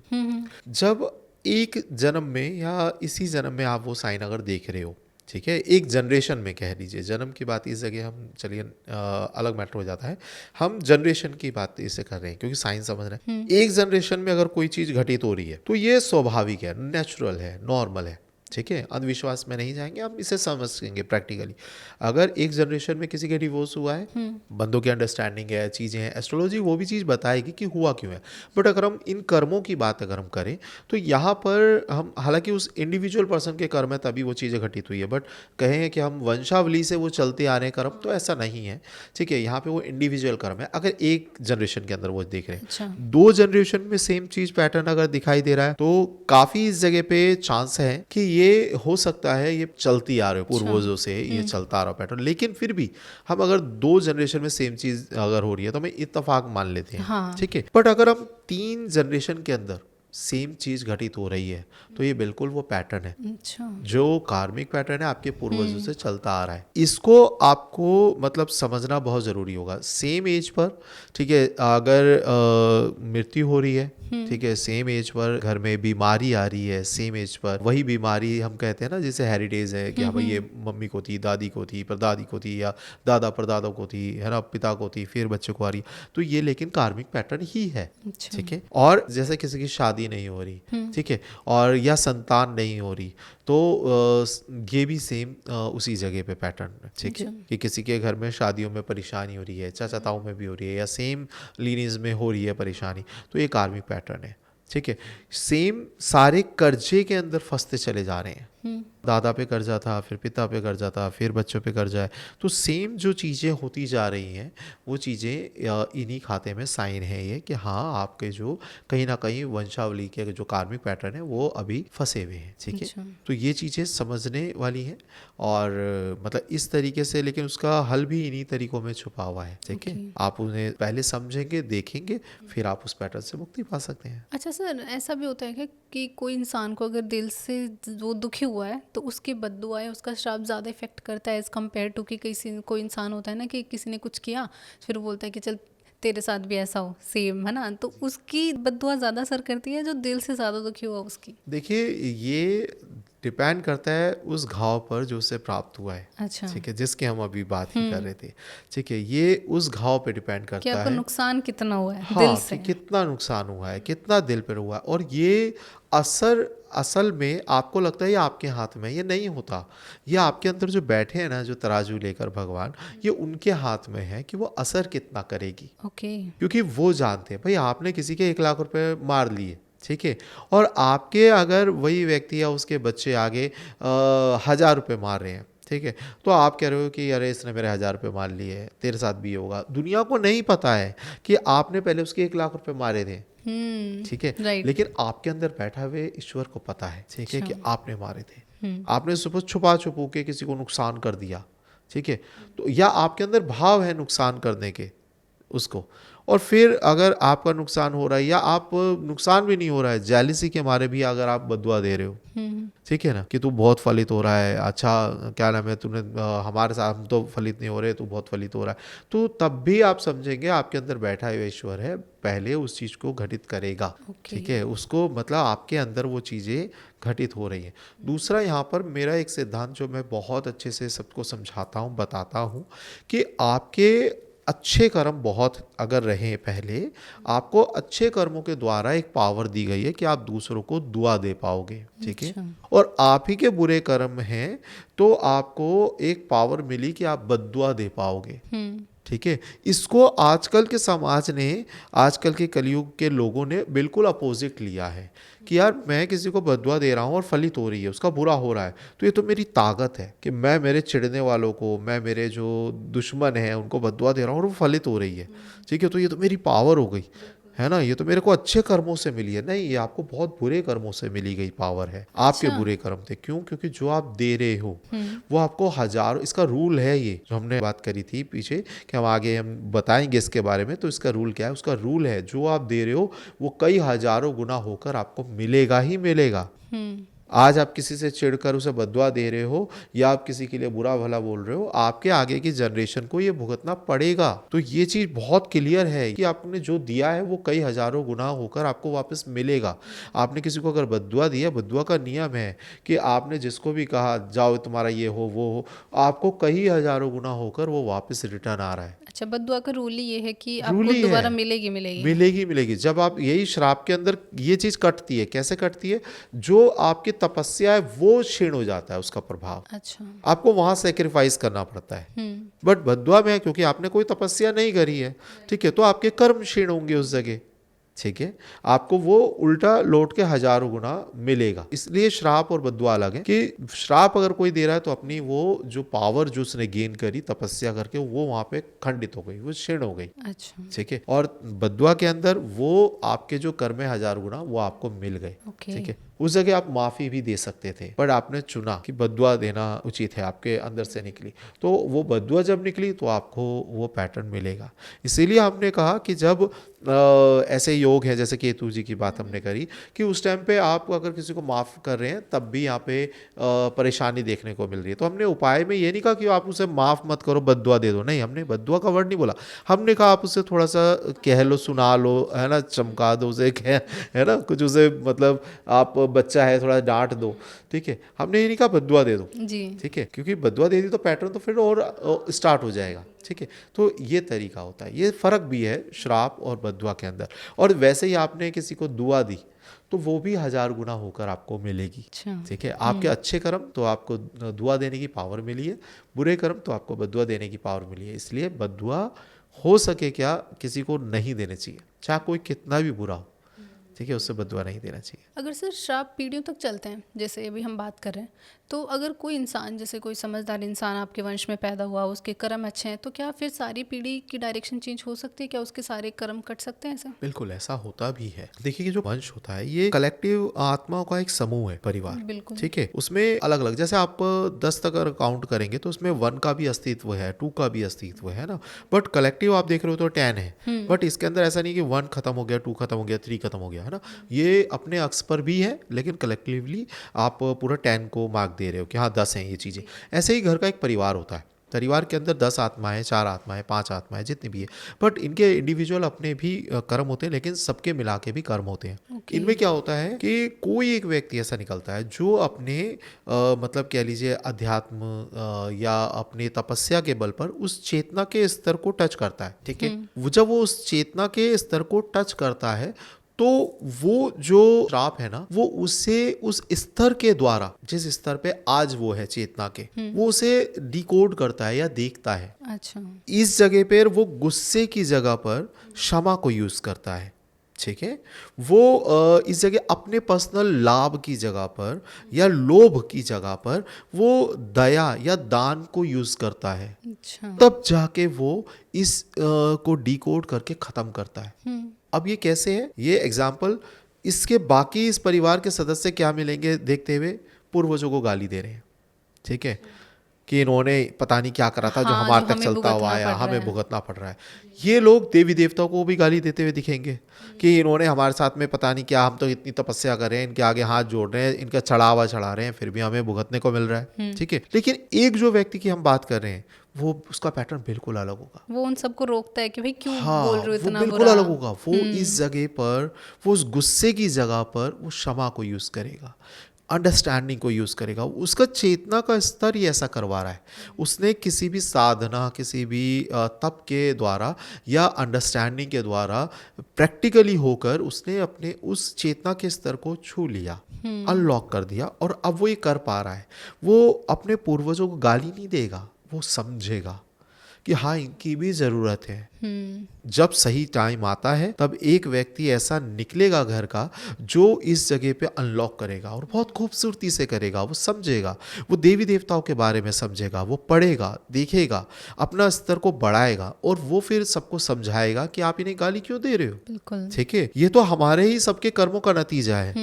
B: जब एक जन्म में या इसी जन्म में आप वो साइन अगर देख रहे हो, ठीक है, एक जनरेशन में कह लीजिए, जन्म की बात इस जगह हम चलिए अलग मैटर हो जाता है, हम जनरेशन की बात इससे कर रहे हैं क्योंकि साइंस समझ रहे हैं। एक जनरेशन में अगर कोई चीज़ घटित हो रही है तो ये स्वाभाविक है, नेचुरल है, नॉर्मल है। ठीक है, अंधविश्वास में नहीं जाएंगे, हम इसे समझेंगे प्रैक्टिकली। अगर एक जनरेशन में किसी का डिवोर्स हुआ है, बंदों की अंडरस्टैंडिंग है, चीज़ें हैं, एस्ट्रोलॉजी वो भी चीज़ बताएगी कि हुआ क्यों है। बट अगर हम इन कर्मों की बात अगर हम करें तो यहाँ पर हम, हालांकि उस इंडिविजुअल पर्सन के कर्म है तभी वो चीज़ें घटित हुई है, बट कहें कि हम वंशावली से वो चलते आ रहे हैं कर्म, तो ऐसा नहीं है। ठीक है, यहाँ पे वो इंडिविजुअल कर्म है अगर एक जनरेशन के अंदर वो देख रहे हैं।
A: अच्छा।
B: 2 जनरेशन में सेम चीज़ पैटर्न अगर दिखाई दे रहा है तो काफ़ी इस जगह पे चांस है कि ये हो सकता है ये चलती आ रहे हो पूर्वजों से, ये चलता आ रहा पैटर्न। लेकिन फिर भी हम अगर 2 जनरेशन में सेम चीज अगर हो रही है तो हमें इत्तेफाक मान लेते हैं।
A: हाँ।
B: ठीक है, बट अगर हम 3 जनरेशन के अंदर सेम चीज घटित हो रही है तो ये बिल्कुल वो पैटर्न है।
A: अच्छा।
B: जो कार्मिक पैटर्न है आपके पूर्वजों से चलता आ रहा है, इसको आपको मतलब समझना बहुत जरूरी होगा। सेम एज पर, ठीक है, अगर मृत्यु हो रही है, ठीक है, सेम एज पर घर में बीमारी आ रही है, सेम एज पर वही बीमारी हम कहते हैं ना, जैसे हेरिटेज है कि हाँ भाई ये मम्मी को थी, दादी को थी, परदादी को थी, या दादा परदादा को थी, है ना, पिता को थी, फिर बच्चे को आ रही है, तो ये लेकिन कार्मिक पैटर्न ही है।
A: अच्छा।
B: ठीक है, और जैसे किसी की शादी शादी नहीं हो रही, ठीक है, और या संतान नहीं हो रही, तो ये भी सेम उसी जगह पे पैटर्न है, ठीक है,
A: अच्छा।
B: कि किसी के घर में शादियों में परेशानी हो रही है, चाचा ताऊ में भी हो रही है, या सेम लीनियज में हो रही है परेशानी, तो ये कार्मिक पैटर्न है, ठीक है। सेम सारे कर्जे के अंदर फंसते चले जा रहे हैं, दादा पे कर्जा था, फिर पिता पे कर्जा था, फिर बच्चों पे कर्जा है, तो सेम जो चीज़ें होती जा रही हैं वो चीज़ें इन्हीं खाते में साइन है ये कि हाँ आपके जो कहीं ना कहीं वंशावली के जो कार्मिक पैटर्न है वो अभी फंसे हुए हैं, ठीक है।
A: अच्छा।
B: तो ये चीज़ें समझने वाली हैं, और मतलब इस तरीके से, लेकिन उसका हल भी इन्हीं तरीकों में छुपा हुआ है, ठीक है।
A: ओके।
B: आप उन्हें पहले समझेंगे, देखेंगे, फिर आप उस पैटर्न से मुक्ति पा सकते हैं।
A: अच्छा सर, ऐसा भी होता है कि कोई इंसान को अगर दिल से वो दुखी हुआ है तो उसकी बद्दुआ है, उसका श्राप ज़्यादा इफेक्ट करता है एज़ कम्पेयर टू कि किसी कोई इंसान होता है ना कि किसी ने कुछ किया फिर वो बोलता है कि चल तेरे साथ भी ऐसा हो सेम, है ना, तो उसकी बद्दुआ ज़्यादा असर करती है जो दिल से ज़्यादा दुखी हुआ उसकी।
B: देखिए, ये डिपेंड करता है उस घाव पर जो उसे प्राप्त हुआ है,
A: अच्छा।
B: ठीक है, जिसके हम अभी बात ही कर रहे थे, ठीक है। ये उस घाव पे डिपेंड
A: कि
B: करता
A: आपको
B: है,
A: नुकसान कितना हुआ है दिल
B: हाँ,
A: से।
B: कि कितना नुकसान हुआ है, कितना दिल पर हुआ है, और ये असर असल में आपको लगता है ये आपके हाथ में है, ये नहीं होता। ये आपके अंदर जो बैठे हैं ना, जो तराजू लेकर भगवान, ये उनके हाथ में है कि वो असर कितना करेगी,
A: ओके।
B: क्योंकि वो जानते हैं। भाई आपने किसी के 1 लाख रुपए मार लिए, ठीक है, और आपके अगर वही व्यक्ति या उसके बच्चे आगे 1,000 रुपये मार रहे हैं, ठीक है, तो आप कह रहे हो कि अरे इसने मेरे 1,000 रुपये मार लिए हैं, तेरे साथ भी ये होगा। दुनिया को नहीं पता है कि आपने पहले उसके 1 लाख रुपए मारे थे, ठीक है,
A: राइट।
B: लेकिन आपके अंदर बैठा हुए ईश्वर को पता है, ठीक है, कि
A: अच्छा।
B: आपने मारे थे। आपने सुबह छुपा छुपू के किसी को नुकसान कर दिया, ठीक है, तो या आपके अंदर भाव है नुकसान करने के उसको, और फिर अगर आपका नुकसान हो रहा है या आप नुकसान भी नहीं हो रहा है, जेलिसी के मारे भी अगर आप बदुआ दे रहे हो, ठीक है ना, कि तू बहुत फलित हो रहा है, अच्छा क्या नाम है, तूने हमारे साथ हम तो फलित नहीं हो रहे, तू बहुत फलित हो रहा है, तो तब भी आप समझेंगे आपके अंदर बैठा हुआ ईश्वर है, पहले उस चीज़ को घटित करेगा,
A: ओके।
B: ठीक है, उसको मतलब आपके अंदर वो चीज़ें घटित हो रही हैं। दूसरा, यहाँ पर मेरा एक सिद्धांत जो मैं बहुत अच्छे से सबको समझाता हूँ, बताता हूँ, कि आपके अच्छे कर्म बहुत अगर रहे पहले, आपको अच्छे कर्मों के द्वारा एक पावर दी गई है कि आप दूसरों को दुआ दे पाओगे, ठीक है,
A: अच्छा।
B: और आप ही के बुरे कर्म हैं तो आपको एक पावर मिली कि आप बद्दुआ दे पाओगे, ठीक है। इसको आजकल के समाज ने, आजकल के कलयुग के लोगों ने बिल्कुल अपोजिट लिया है कि यार मैं किसी को बद्दुआ दे रहा हूँ और फलित हो रही है, उसका बुरा हो रहा है, तो ये तो मेरी ताकत है कि मैं मेरे चिढ़ने वालों को, मैं मेरे जो दुश्मन हैं उनको बद्दुआ दे रहा हूँ और वो फलित हो रही है, ठीक है, तो ये तो मेरी पावर हो गई, है ना, ये तो मेरे को अच्छे कर्मों से मिली है। नहीं, ये आपको बहुत बुरे कर्मों से मिली गई पावर है, आपके
A: अच्छा।
B: बुरे कर्म थे। क्यों? क्योंकि जो आप दे रहे हो वो आपको हजारों, इसका रूल है, ये जो हमने बात करी थी पीछे कि हम आगे हम बताएंगे इसके बारे में, तो इसका रूल क्या है, उसका रूल है जो आप दे रहे हो वो कई हजारों गुना होकर आपको मिलेगा ही मिलेगा। आज आप किसी से चिढ़कर उसे बद्दुआ दे रहे हो या आप किसी के लिए बुरा भला बोल रहे हो, आपके आगे की जनरेशन को ये भुगतना पड़ेगा। तो ये चीज बहुत क्लियर है कि आपने जो दिया है वो कई हजारों गुना होकर आपको वापस मिलेगा। आपने किसी को अगर बद्दुआ दिया, बद्दुआ का नियम है कि आपने जिसको भी कहा जाओ तुम्हारा ये हो वो हो, आपको कई हजारों गुना होकर वो वापस रिटर्न आ रहा है।
A: अच्छा, बद्दुआ का रूल ही ये है कि
B: रूल
A: आपको
B: ही
A: दोबारा
B: है,
A: मिलेगी मिलेगी।
B: मिलेगी मिलेगी। जब आप यही श्राप के अंदर ये चीज कटती है, कैसे कटती है, जो आपकी तपस्या है वो क्षीण हो जाता है, उसका प्रभाव
A: अच्छा।
B: आपको वहां सेक्रीफाइस करना पड़ता है। बट बद्दुआ में है क्योंकि आपने कोई तपस्या नहीं करी है, ठीक है, तो आपके कर्म क्षीण होंगे उस जगह, ठीक है, आपको वो उल्टा लौट के हजारों गुना मिलेगा। इसलिए श्राप और बद्दुआ अलग है कि श्राप अगर कोई दे रहा है तो अपनी वो जो पावर जो उसने गेन करी तपस्या करके वो वहां पे खंडित हो गई, वो क्षीण हो गई,
A: अच्छा।
B: ठीक है, और बद्दुआ के अंदर वो आपके जो कर्म है हजारों गुना वो आपको मिल गए,
A: ओके।
B: ठीक है। उस जगह आप माफी भी दे सकते थे, पर आपने चुना कि बद्दुआ देना उचित है, आपके अंदर से निकली, तो वो बद्दुआ जब निकली तो आपको वो पैटर्न मिलेगा। इसीलिए हमने कहा कि जब ऐसे योग है जैसे केतु जी की बात हमने करी कि उस टाइम पे आप अगर किसी को माफ कर रहे हैं तब भी यहाँ पे परेशानी देखने को मिल रही है, तो हमने उपाय में ये नहीं कहा कि आप उसे माफ मत करो बद्दुआ दे दो, नहीं, हमने बद्दुआ का वर्ड नहीं बोला। हमने कहा आप उसे थोड़ा सा कह लो, सुना लो, है ना, चमका दो उसे, है ना, कुछ उसे मतलब आप बच्चा है थोड़ा डांट दो, ठीक है, हमने ये नहीं कहा बद्दुआ दे दो,
A: जी।
B: ठीक है, क्योंकि बद्दुआ दे दी तो पैटर्न तो फिर और स्टार्ट हो जाएगा, ठीक है। तो ये तरीका होता है, ये फ़र्क भी है श्राप और बद्दुआ के अंदर। और वैसे ही आपने किसी को दुआ दी तो वो भी 1000 गुना होकर आपको मिलेगी,
A: अच्छा।
B: ठीक है। आपके अच्छे कर्म तो आपको दुआ देने की पावर मिली है, बुरे कर्म तो आपको बद्दुआ देने की पावर मिली है। इसलिए बद्दुआ हो सके क्या किसी को नहीं देने चाहिए, चाहे कोई कितना भी बुरा हो, ठीक है, उससे बद्दुआ नहीं देना चाहिए।
A: अगर सर श्राप पीढ़ियों तक चलते हैं, जैसे अभी हम बात कर रहे हैं, तो अगर कोई इंसान, जैसे कोई समझदार इंसान आपके वंश में पैदा हुआ, उसके कर्म अच्छे हैं, तो क्या फिर सारी पीढ़ी की डायरेक्शन चेंज हो सकती है? क्या उसके सारे कर्म कट सकते हैं ऐसा?
B: बिल्कुल ऐसा होता भी है। देखिए कि जो वंश होता है ये कलेक्टिव आत्माओं का एक समूह है, परिवार,
A: बिल्कुल।
B: ठीक है। उसमें अलग अलग, जैसे आप 10 तक अगर काउंट करेंगे तो उसमें 1 का भी अस्तित्व है, 2 का भी अस्तित्व है ना, बट कलेक्टिव आप देख रहे हो तो 10 है। बट इसके अंदर ऐसा नहीं कि 1 खत्म हो गया, 2 खत्म हो गया, 3 खत्म हो गया, है ना। ये अपने अक्स पर भी है, लेकिन कलेक्टिवली आप पूरा 10 को मार्क दे रहे हो कि हाँ 10 हैं ये चीज़ें। ऐसे ही घर का एक परिवार होता है, परिवार के अंदर 10 आत्माएं, 4 आत्माएं, 5 आत्माएं, जितनी भी है, बट इनके इंडिविजुअल अपने भी कर्म होते हैं, लेकिन सबके मिला के भी कर्म होते हैं।
A: ओके।
B: इनमें क्या होता है कि कोई एक व्यक्ति ऐसा निकलता है जो अपने मतलब कह लीजिए अध्यात्म या अपने तपस्या के बल पर उस चेतना के स्तर को टच करता है, ठीक है। जब वो उस चेतना के स्तर को टच करता है तो वो जो श्राप है ना, वो उसे उस स्तर के द्वारा, जिस स्तर पे आज वो है चेतना के, वो उसे डिकोड करता है या देखता है।
A: अच्छा।
B: इस जगह पर वो गुस्से की जगह पर क्षमा को यूज करता है, ठीक है। वो इस जगह अपने पर्सनल लाभ की जगह पर या लोभ की जगह पर वो दया या दान को यूज करता है।
A: अच्छा।
B: तब जाके वो इस को डिकोड करके खत्म करता है। अब ये कैसे है, ये एग्जाम्पल इसके बाकी इस परिवार के सदस्य क्या मिलेंगे देखते हुए, पूर्वजों को गाली दे रहे हैं, ठीक है, कि इन्होंने पता नहीं क्या करा था जो
A: हाँ,
B: हमारे
A: जो
B: तक
A: हमें
B: चलता हुआ
A: भुगतना
B: आया,
A: पड़ रहा
B: हमें
A: है।
B: भुगतना पड़ रहा है। ये लोग देवी देवताओं को भी गाली देते हुए दिखेंगे कि इन्होंने हमारे साथ में पता नहीं क्या, हम तो इतनी तपस्या कर रहे हैं, इनके आगे हाथ जोड़ रहे हैं, इनका चढ़ावा चढ़ा रहे हैं, फिर भी हमें भुगतने को मिल रहा है, ठीक है। लेकिन एक जो व्यक्ति की हम बात कर रहे हैं वो उसका पैटर्न बिल्कुल अलग होगा।
A: वो उन सबको रोकता है कि भाई क्यों
B: हाँ,
A: बोल रहे हो
B: वो
A: इतना
B: बिल्कुल
A: बुरा।
B: अलग होगा। वो इस जगह पर, वो उस गुस्से की जगह पर वो क्षमा को यूज करेगा, अंडरस्टैंडिंग को यूज करेगा। उसका चेतना का स्तर ही ऐसा करवा रहा है। उसने किसी भी साधना, किसी भी तप के द्वारा या अंडरस्टैंडिंग के द्वारा प्रैक्टिकली होकर उसने अपने उस चेतना के स्तर को छू लिया, अनलॉक कर दिया, और अब वो ये कर पा रहा है। वो अपने पूर्वजों को गाली नहीं देगा, वो समझेगा कि हाँ इनकी भी ज़रूरत है। जब सही टाइम आता है तब एक व्यक्ति ऐसा निकलेगा घर का जो इस जगह पे अनलॉक करेगा, और बहुत खूबसूरती से करेगा। वो समझेगा, वो देवी देवताओं के बारे में समझेगा, वो पढ़ेगा, देखेगा, अपना स्तर को बढ़ाएगा, और वो फिर सबको समझाएगा कि आप इन्हें गाली क्यों दे रहे हो,
A: बिल्कुल।
B: ठीक है, ये तो हमारे ही सबके कर्मों का नतीजा है,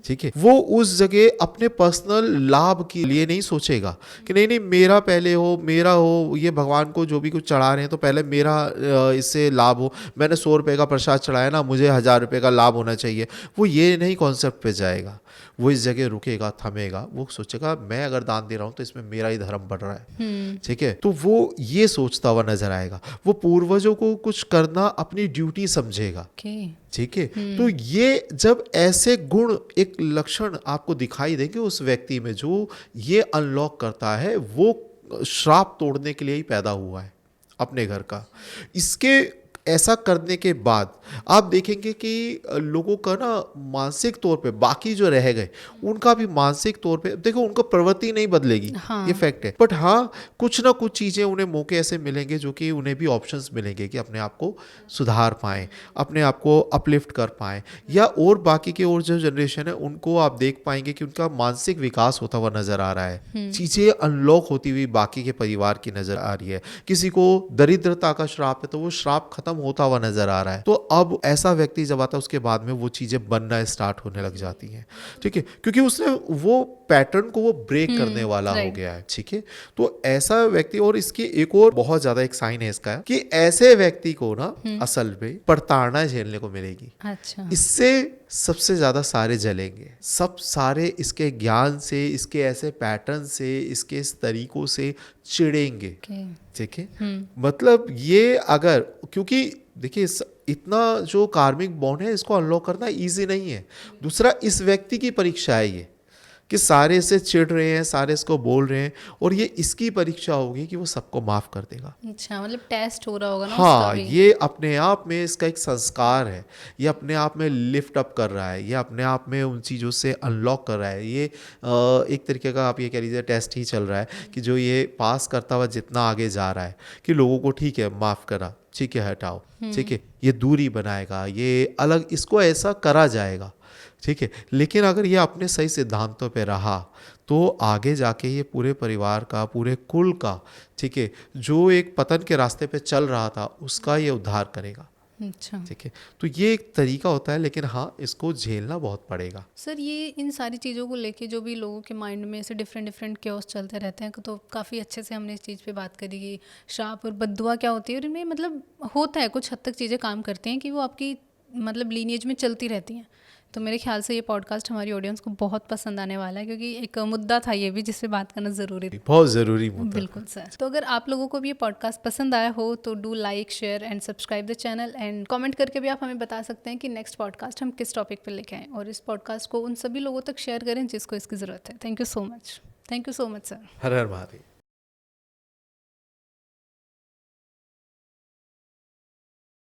B: ठीक है। वो उस जगह अपने पर्सनल लाभ के लिए नहीं सोचेगा कि नहीं नहीं मेरा पहले हो, मेरा हो, ये भगवान को जो भी कुछ चढ़ा रहे हैं तो पहले मेरा इससे लाभ हो, मैंने 100 रुपये का प्रसाद चढ़ाया ना, मुझे 1000 रुपये का लाभ होना चाहिए। वो ये नहीं कॉन्सेप्ट पे जाएगा। वो इस जगह रुकेगा, थमेगा, वो सोचेगा मैं अगर दान दे रहा हूँ तो इसमें मेरा ही धर्म बढ़ रहा है, ठीक है। तो वो ये सोचता हुआ नजर आएगा। वो पूर्वजों को कुछ करना अपनी ड्यूटी समझेगा, ठीक है। तो ये जब ऐसे गुण, एक लक्षण आपको दिखाई देंगे उस व्यक्ति में जो ये अनलॉक करता है, वो श्राप तोड़ने के लिए ही पैदा हुआ है अपने घर का। इसके ऐसा करने के बाद आप देखेंगे कि लोगों का ना मानसिक तौर पे, बाकी जो रह गए उनका भी मानसिक तौर पे, देखो उनका प्रवृत्ति नहीं बदलेगी,
A: हाँ।
B: ये फैक्ट है, बट हाँ कुछ ना कुछ चीज़ें उन्हें मौके ऐसे मिलेंगे जो कि उन्हें भी ऑप्शंस मिलेंगे कि अपने आप को सुधार पाएं, अपने आप को अपलिफ्ट कर पाएं, या और बाकी के और जो जनरेशन है उनको आप देख पाएंगे कि उनका मानसिक विकास होता हुआ नजर आ रहा है, चीज़ें अनलॉक होती हुई बाकी के परिवार की नजर आ रही है। किसी को दरिद्रता का श्राप है तो वो श्राप खत्म होता हुआ नजर आ रहा है। तो अब ऐसा व्यक्ति जब आता है उसके बाद में वो चीजें बनना स्टार्ट होने लग जाती हैं, ठीक है, क्योंकि उसने वो पैटर्न को वो ब्रेक करने वाला हो गया है, ठीक है। तो ऐसा व्यक्ति, और इसकी एक और बहुत ज्यादा एक साइन है इसका कि ऐसे व्यक्ति को ना असल में प्रताड़ना झेलने को मिलेगी।
A: अच्छा।
B: इससे सबसे ज्यादा सारे जलेंगे, सब सारे इसके ज्ञान से, इसके ऐसे पैटर्न से, इसके इस तरीकों से चिढ़ेंगे, ठीक है। मतलब ये अगर, क्योंकि देखिए इतना जो कार्मिक बॉन्ड है इसको अनलॉक करना इजी नहीं है। दूसरा, इस व्यक्ति की परीक्षा है ये, कि सारे इससे चिढ़ रहे हैं, सारे इसको बोल रहे हैं, और ये इसकी परीक्षा होगी कि वो सबको माफ़ कर देगा।
A: अच्छा, मतलब टेस्ट हो रहा होगा ना उसका
B: हाँ,
A: भी।
B: ये अपने आप में इसका एक संस्कार है, ये अपने आप में लिफ्ट अप कर रहा है, ये अपने आप में उन चीज़ों से अनलॉक कर रहा है। ये एक तरीके का आप ये कह लीजिए टेस्ट ही चल रहा है कि जो ये पास करता हुआ जितना आगे जा रहा है कि लोगों को ठीक है माफ़ करा, ठीक है हटाओ, ठीक है ये दूरी बनाएगा, ये अलग, इसको ऐसा करा जाएगा, ठीक है। लेकिन अगर ये अपने सही सिद्धांतों पे रहा तो आगे जाके ये पूरे परिवार का, पूरे कुल का, ठीक है, जो एक पतन के रास्ते पे चल रहा था उसका ये उद्धार करेगा,
A: अच्छा
B: ठीक है। तो ये एक तरीका होता है, लेकिन हाँ इसको झेलना बहुत पड़ेगा।
A: सर, ये इन सारी चीज़ों को लेके जो भी लोगों के माइंड में ऐसे डिफरेंट डिफरेंट क्योस चलते रहते हैं, तो काफ़ी अच्छे से हमने इस चीज़ पे बात करी कि श्राप और बद्दुआ क्या होती है, और इनमें मतलब होता है कुछ हद तक चीज़ें काम करती हैं कि वो आपकी मतलब लीनिएज में चलती रहती हैं। तो मेरे ख्याल से ये पॉडकास्ट हमारी ऑडियंस को बहुत पसंद आने वाला है, क्योंकि एक मुद्दा था ये भी जिस पे बात करना ज़रूरी था।
B: बहुत ज़रूरी मुद्दा।
A: बिल्कुल सर। तो अगर आप लोगों को भी ये पॉडकास्ट पसंद आया हो तो do like, share and subscribe the channel, and comment करके भी आप हमें बता सकते हैं कि नेक्स्ट पॉडकास्ट हम किस टॉपिक पर लेके आएँ, और इस पॉडकास्ट को उन सभी लोगों तक शेयर करें जिसको इसकी ज़रूरत है। Thank you so much. Thank you so much sir.
B: Her her Mahadev.